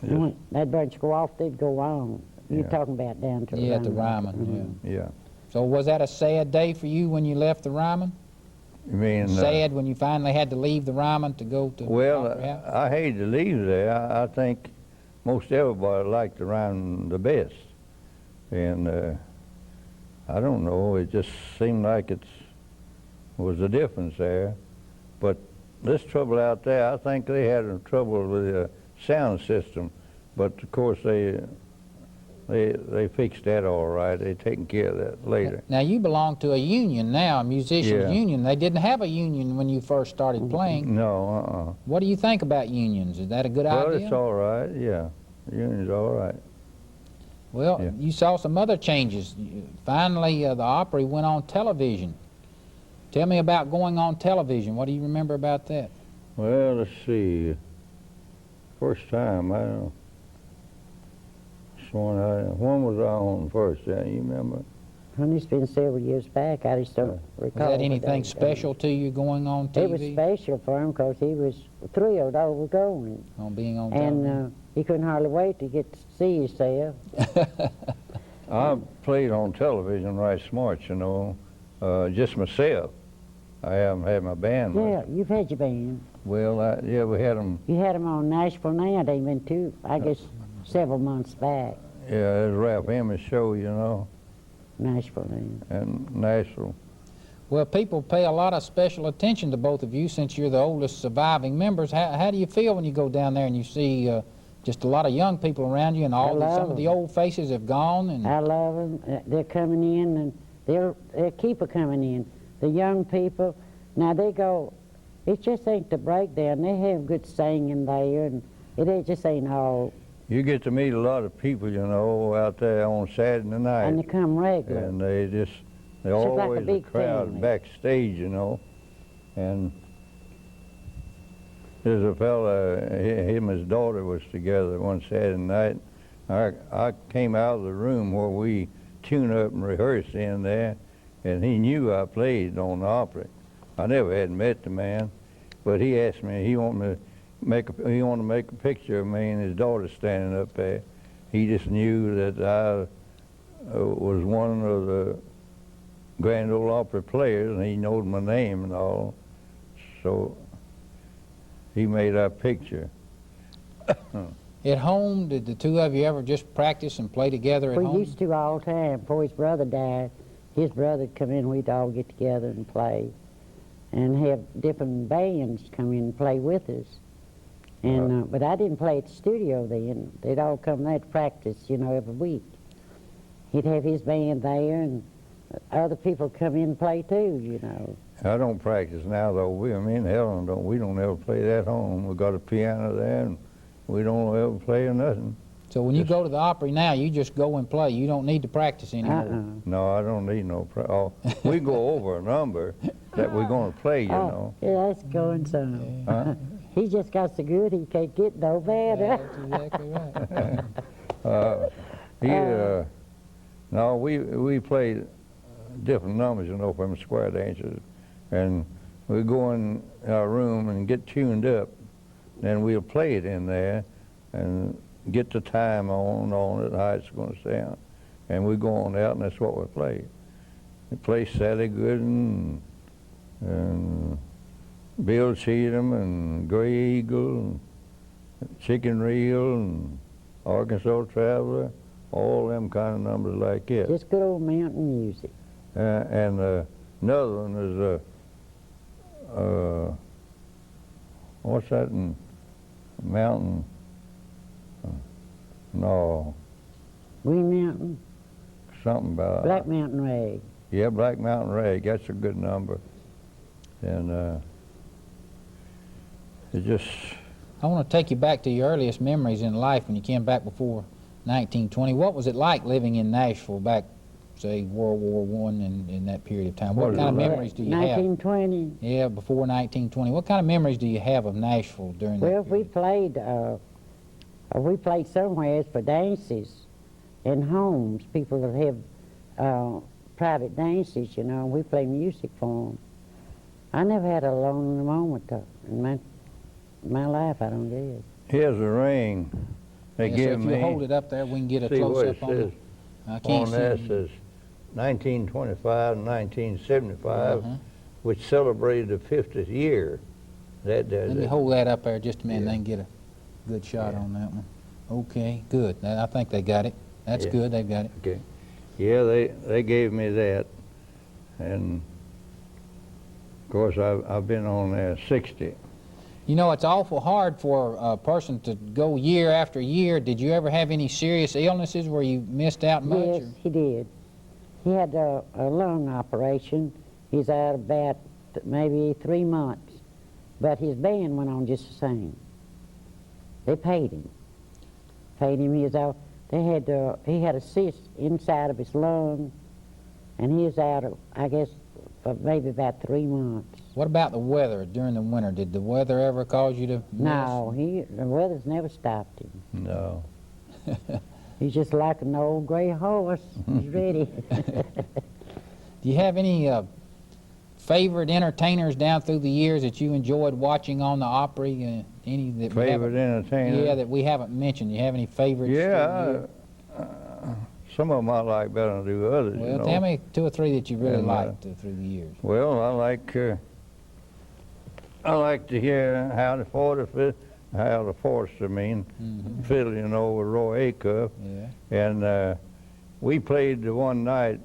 Speaker 3: And when that bunch go off, they'd go on. You're
Speaker 2: Yeah.
Speaker 3: talking about down to the
Speaker 1: Yeah, at the
Speaker 3: Ryman.
Speaker 1: Ryman,
Speaker 2: Yeah.
Speaker 1: So was that a sad day for you when you left the Ryman?
Speaker 2: You mean?
Speaker 1: Sad when you finally had to leave the Ryman to go to
Speaker 2: Well,
Speaker 1: Opry House?
Speaker 2: I hate to leave there. I think most everybody liked the Ryman the best. And I don't know, it just seemed like it was a difference there. But this trouble out there, I think they had trouble with the sound system. But of course they fixed that all right. They taken care of that later.
Speaker 1: Now you belong to a union now, a musicians
Speaker 2: Yeah.
Speaker 1: union. They didn't have a union when you first started playing.
Speaker 2: No,
Speaker 1: What do you think about unions? Is that a good
Speaker 2: Well,
Speaker 1: idea?
Speaker 2: it's all right, yeah. Union's all right.
Speaker 1: Well,
Speaker 2: Yeah.
Speaker 1: you saw some other changes. Finally, the Opry went on television. Tell me about going on television. What do you remember about that?
Speaker 2: Well, let's see. First time, I don't know. When was I on first? Yeah, you remember?
Speaker 3: Honey, it's been several years back. I just don't
Speaker 1: Was
Speaker 3: recall.
Speaker 1: that
Speaker 3: the
Speaker 1: anything
Speaker 3: date.
Speaker 1: special to you going on TV?
Speaker 3: It was special for him because he was thrilled over going.
Speaker 1: On being on television?
Speaker 3: And he couldn't hardly wait to get to see himself.
Speaker 2: I played on television right smart, you know, just myself. I haven't had my band much.
Speaker 3: Yeah, you've had your band.
Speaker 2: Well, yeah, we had them.
Speaker 3: You had them on Nashville now. They've been I guess, several months back.
Speaker 2: Yeah, it was Ralph Emmett show, you know,
Speaker 3: Nashville now.
Speaker 2: and Nashville.
Speaker 1: Well, people pay a lot of special attention to both of you since you're the oldest surviving members. How do you feel when you go down there and you see just a lot of young people around you and some of the old faces have gone? And
Speaker 3: I love them. They're coming in, and they'll keep coming in. The young people, now they go, it just ain't the breakdown. They have good singing there, and just ain't all.
Speaker 2: You get to meet a lot of people, you know, out there on Saturday night.
Speaker 3: And they come regular.
Speaker 2: And they
Speaker 3: like
Speaker 2: always
Speaker 3: a big
Speaker 2: crowd
Speaker 3: family.
Speaker 2: backstage, you know. And there's a fella, him and his daughter was together one Saturday night. I came out of the room where we tune up and rehearsed in there, and he knew I played on the Opry. I never had met the man, but he asked me, he wanted to make a picture of me and his daughter standing up there. He just knew that I was one of the Grand Ole Opry players, and he knowed my name and all. So he made our picture.
Speaker 1: at home, did the two of you ever just practice and play together at
Speaker 3: We
Speaker 1: home?
Speaker 3: used to all the time. Before his brother died, his brother'd come in, we'd all get together and play. And have different bands come in and play with us. And but I didn't play at the studio then. They'd all come there to practice, you know, every week. He'd have his band there, and other people come in and play too, you know.
Speaker 2: I don't practice now, though. Me and Helen we don't ever play that home. We got a piano there, and we don't ever play or nothing.
Speaker 1: So when you go to the Opry now, you just go and play. You don't need to practice anymore.
Speaker 2: No, I don't need no we go over a number that we're going to play, you know.
Speaker 3: Yeah, that's going some.
Speaker 2: Huh?
Speaker 3: He just got so good he can't get no better.
Speaker 1: That's exactly right.
Speaker 2: No, we played different numbers, you know, from square dancers, and we go in our room and get tuned up, then we'll play it in there and get the time on it, how it's going to sound, and we go on out, and that's what we play. We play Sally Gooden and Bill Cheatham and Gray Eagle and Chicken Reel and Arkansas Traveler, all them kind of numbers like that.
Speaker 3: Just good old mountain music.
Speaker 2: And another one is what's that in mountain? No,
Speaker 3: Green Mountain,
Speaker 2: something about
Speaker 3: Black Mountain Rag.
Speaker 2: Yeah, Black Mountain Rag. That's a good number. And it just
Speaker 1: I want to take you back to your earliest memories in life when you came back before 1920. What was it like living in Nashville back, say, World War I and in that period of time? What kind of memories do you have?
Speaker 3: 1920.
Speaker 1: Yeah, before 1920. What kind of memories do you have of Nashville during that
Speaker 3: Well,
Speaker 1: period?
Speaker 3: we played somewhere for dances in homes. People that have private dances, you know, and we play music for them. I never had a lonely moment in my life, I don't guess.
Speaker 2: Here's a ring they
Speaker 1: Yeah,
Speaker 2: give
Speaker 1: so if
Speaker 2: me.
Speaker 1: you hold it up there, we can get a
Speaker 2: See what
Speaker 1: close-up
Speaker 2: it
Speaker 1: on
Speaker 2: says
Speaker 1: it. I can't
Speaker 2: on
Speaker 1: see
Speaker 2: there.
Speaker 1: it.
Speaker 2: It says 1925 and 1975, which celebrated the 50th year.
Speaker 1: Let me hold that up there just a minute,
Speaker 2: Yeah.
Speaker 1: and they can get a good shot on that one. Okay, good. I think they got it. That's
Speaker 2: Yeah.
Speaker 1: good, they've got it.
Speaker 2: Okay. Yeah, they gave me that, and of course I've been on there 60.
Speaker 1: You know, it's awful hard for a person to go year after year. Did you ever have any serious illnesses where you missed out much?
Speaker 3: Yes, he did. He had a lung operation. He's out about maybe 3 months. But his band went on just the same. They paid him. He was out. He had a cyst inside of his lung, and he was out, I guess, for maybe about 3 months.
Speaker 1: What about the weather during the winter? Did the weather ever cause you to miss?
Speaker 3: No, the weather's never stopped him.
Speaker 2: No.
Speaker 3: He's just like an old gray horse. He's ready.
Speaker 1: Do you have any favorite entertainers down through the years that you enjoyed watching on the Opry? Any that we
Speaker 2: Favorite
Speaker 1: haven't-
Speaker 2: entertainer?
Speaker 1: Yeah, that we haven't mentioned. You have any favorites? through the
Speaker 2: Yeah,
Speaker 1: years?
Speaker 2: some of them I like better than do others.
Speaker 1: Well,
Speaker 2: you know.
Speaker 1: tell me 2 or 3 that you really
Speaker 2: And,
Speaker 1: liked through the years.
Speaker 2: Well, I like to hear how the Forester, fiddling over Roy Acuff.
Speaker 1: Yeah.
Speaker 2: And we played the one night,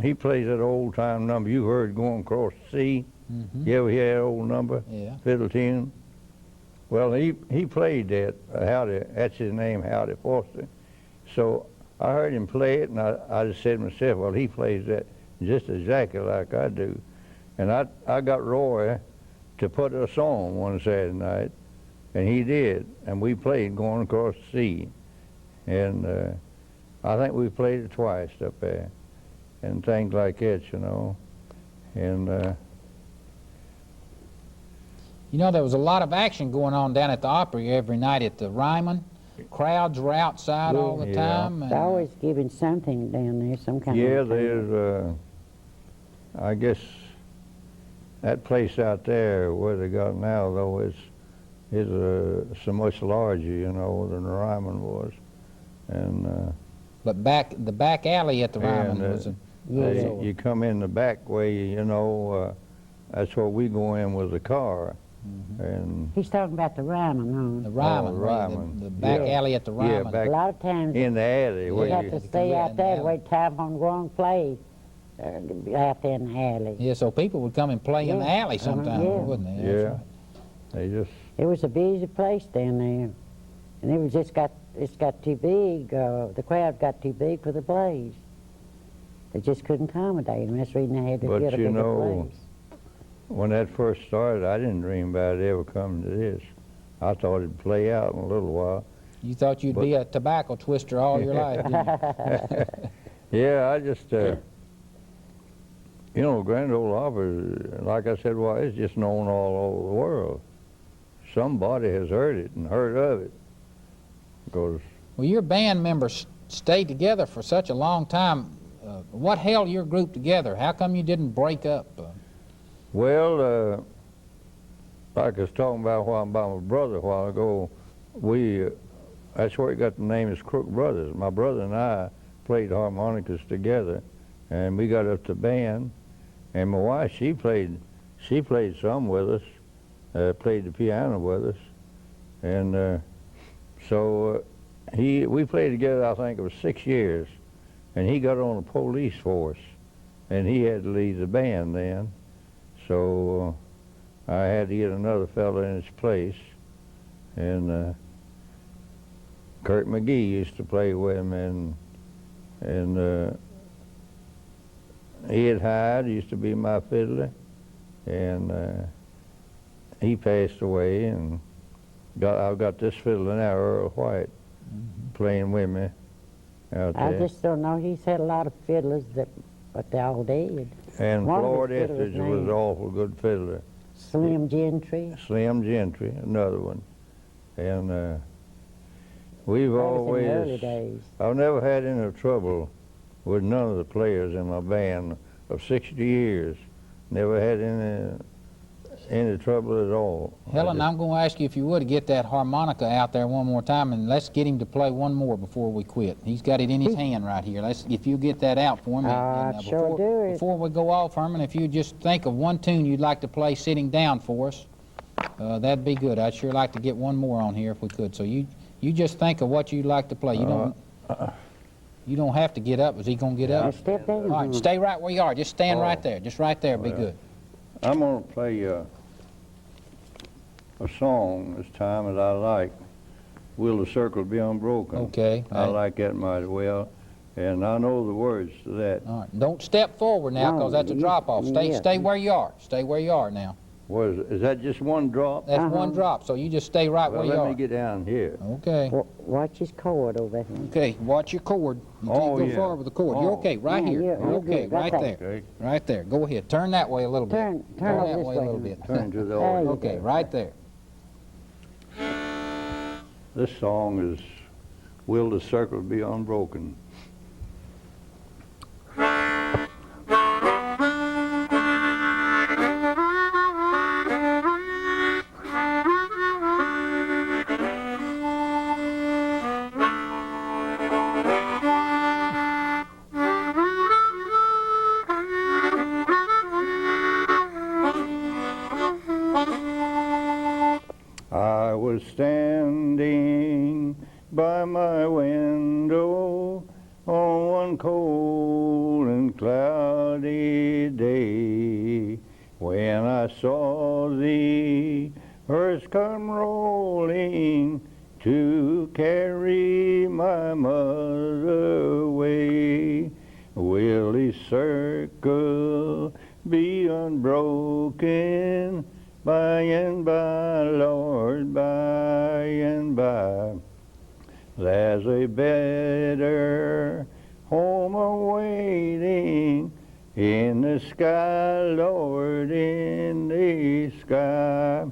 Speaker 2: he plays that old time number you heard, Going Across the Sea.
Speaker 1: Mm-hmm.
Speaker 2: You ever hear that old number?
Speaker 1: Yeah.
Speaker 2: Fiddle tune. Well, he played that, that's his name, Howdy Forster. So I heard him play it, and I just said to myself, well, he plays that just exactly like I do. And I got Roy to put us on one Saturday night, and he did, and we played Going Across the Sea. And I think we played it twice up there, and things like that, you know. And
Speaker 1: You know, there was a lot of action going on down at the Opry every night at the Ryman. Crowds were outside all the
Speaker 2: Yeah.
Speaker 1: time. And,
Speaker 3: They're always giving something down there, some kind
Speaker 2: yeah,
Speaker 3: of
Speaker 2: there's, I guess, that place out there where they got now, though, is so much larger, you know, than the Ryman was. And
Speaker 1: but the back alley at the Ryman was
Speaker 3: Yeah.
Speaker 2: you come in the back way, you know, that's where we go in with the car. And
Speaker 3: He's talking about the Ryman,
Speaker 1: the
Speaker 3: huh?
Speaker 1: Ryman,
Speaker 2: Oh,
Speaker 1: right,
Speaker 2: Ryman.
Speaker 1: the back
Speaker 2: Yeah.
Speaker 1: alley at the
Speaker 2: Yeah,
Speaker 1: Ryman.
Speaker 2: back
Speaker 3: A lot of times
Speaker 2: in the alley.
Speaker 3: you
Speaker 2: where
Speaker 3: have
Speaker 2: you-
Speaker 3: to stay
Speaker 1: Yeah,
Speaker 3: out
Speaker 1: in the
Speaker 3: there,
Speaker 1: alley.
Speaker 3: wait time on go and play out there in the alley.
Speaker 1: Yeah, so people would come and play in the
Speaker 3: Yeah.
Speaker 1: alley sometimes,
Speaker 3: Yeah.
Speaker 1: wouldn't they? That's
Speaker 2: Yeah.
Speaker 1: right.
Speaker 2: They just,
Speaker 3: It was a busy place down there, and it's got too big. The crowd got too big for the place. They just couldn't accommodate them. That's the reason they had to
Speaker 2: But
Speaker 3: get a
Speaker 2: you
Speaker 3: bigger
Speaker 2: know,
Speaker 3: place.
Speaker 2: when that first started, I didn't dream about it ever coming to this. I thought it'd play out in a little while.
Speaker 1: You thought you'd be a tobacco twister all your life, didn't you?
Speaker 2: Yeah, I just, you know, Grand Ole Opry, like I said, well, it's just known all over the world. Somebody has heard it and heard of it. Because,
Speaker 1: Well, your band members stayed together for such a long time. What held your group together? How come you didn't break up?
Speaker 2: well, like I was talking about my brother a while ago, that's where he got the name as Crook Brothers. My brother and I played harmonicas together, and we got up to band. And my wife, she played some with us, played the piano with us, and so we played together. I think it was 6 years, and he got on the police force, and he had to leave the band then. So I had to get another fellow in his place, and Kurt McGee used to play with him, and Ed Hyde used to be my fiddler, and he passed away, and I've got this fiddler now, Earl White, playing with me out
Speaker 3: I
Speaker 2: there.
Speaker 3: just don't know. He's had a lot of fiddlers, but they all dead.
Speaker 2: And
Speaker 3: one of
Speaker 2: Floyd
Speaker 3: his fiddlers
Speaker 2: Estridge was an
Speaker 3: named
Speaker 2: awful good fiddler.
Speaker 3: Slim Gentry.
Speaker 2: Slim Gentry, another one. And we've
Speaker 3: That was in the
Speaker 2: always,
Speaker 3: early days.
Speaker 2: I've never had any trouble with none of the players in my band of 60 years. Never had any trouble at all.
Speaker 1: Helen, I'm going to ask you if you would get that harmonica out there one more time, and let's get him to play one more before we quit. He's got it in his hand right here. If you get that out for him.
Speaker 3: I sure do.
Speaker 1: Before we go off, Herman, if you just think of one tune you'd like to play sitting down for us, that'd be good. I'd sure like to get one more on here if we could. So you just think of what you'd like to play. You don't have to get up. Is he going to get up?
Speaker 3: Step down.
Speaker 1: All right, stay right where you are. Just stand right there. Just right there. Be good.
Speaker 2: I'm going to play a song this time that I like. Will the Circle Be Unbroken?
Speaker 1: Okay.
Speaker 2: I like that mighty well, and I know the words to that.
Speaker 1: All right. Don't step forward now, because that's a drop-off. Stay where you are. Stay where you are now.
Speaker 2: Is that just one drop?
Speaker 1: That's one drop, so you just stay right
Speaker 2: Well,
Speaker 1: where you
Speaker 2: let
Speaker 1: are.
Speaker 2: me get down here.
Speaker 1: Okay.
Speaker 3: Watch his cord over here.
Speaker 1: Okay, watch your cord. You
Speaker 2: Oh,
Speaker 1: can't go
Speaker 2: yeah.
Speaker 1: far with the cord. You're
Speaker 2: Oh.
Speaker 1: okay, right
Speaker 3: Yeah,
Speaker 1: here.
Speaker 3: you're
Speaker 1: You're okay,
Speaker 3: good, right
Speaker 1: right
Speaker 3: there.
Speaker 1: there.
Speaker 2: Okay.
Speaker 1: Right there. Go ahead. Turn that way a little bit.
Speaker 3: Turn
Speaker 1: that
Speaker 3: over this
Speaker 1: way a
Speaker 3: way.
Speaker 1: little bit.
Speaker 2: Turn to the
Speaker 3: There
Speaker 2: organ.
Speaker 3: you
Speaker 1: Okay, right there.
Speaker 2: This song is Will the Circle Be Unbroken? I was standing by my window on one cold and cloudy day when I saw the earth come rolling to carry my mother away. Will the circle be unbroken by and by, Lord, by and by? There's a better home awaiting in the sky, Lord, in the sky.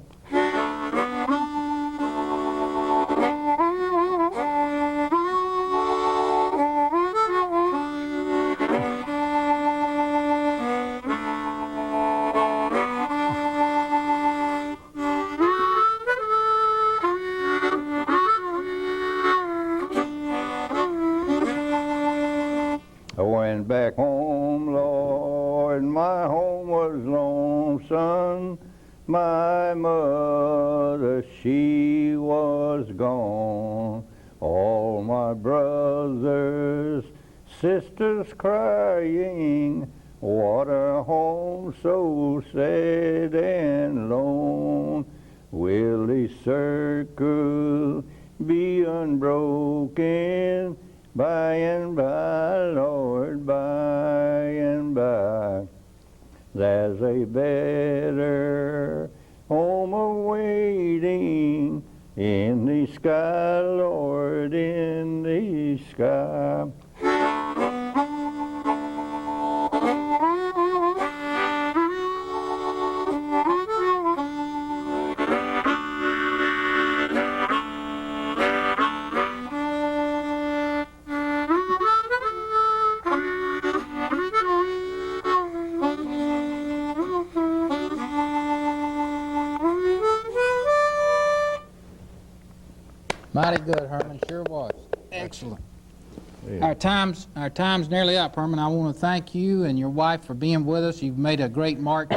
Speaker 2: I went back home, Lord, my home was lonesome. My mother, she was gone. All my brothers, sisters crying, what a home so sad and lone. Will the circle be unbroken by and by, Lord, by and by? There's a better home awaiting in the sky, Lord, in the sky.
Speaker 1: Mighty good, Herman. Sure was. Excellent.
Speaker 2: Yeah.
Speaker 1: Our time's nearly up, Herman. I want to thank you and your wife for being with us. You've made a great mark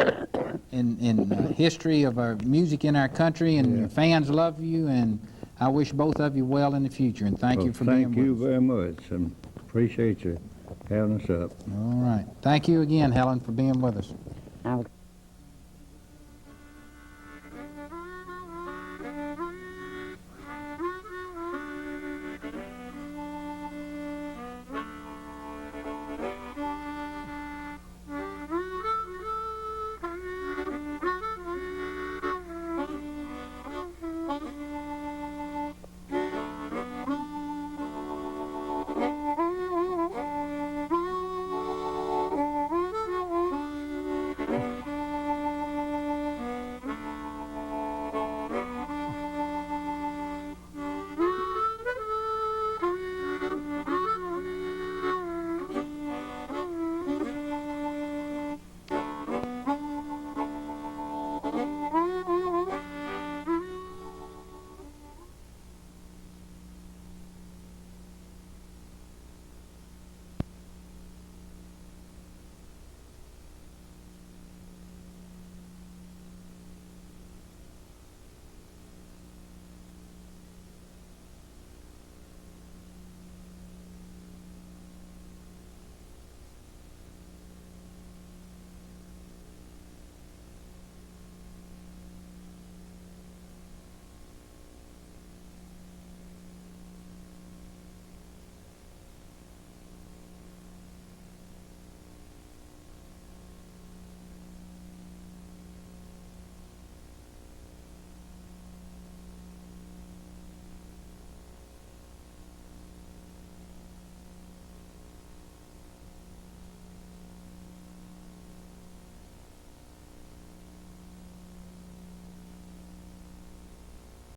Speaker 1: in history of our music in our country, and your fans love you, and I wish both of you well in the future, and thank you for being
Speaker 2: Thank you
Speaker 1: with us.
Speaker 2: very much, and appreciate you having us up.
Speaker 1: All right. Thank you again, Helen, for being with us.
Speaker 3: I would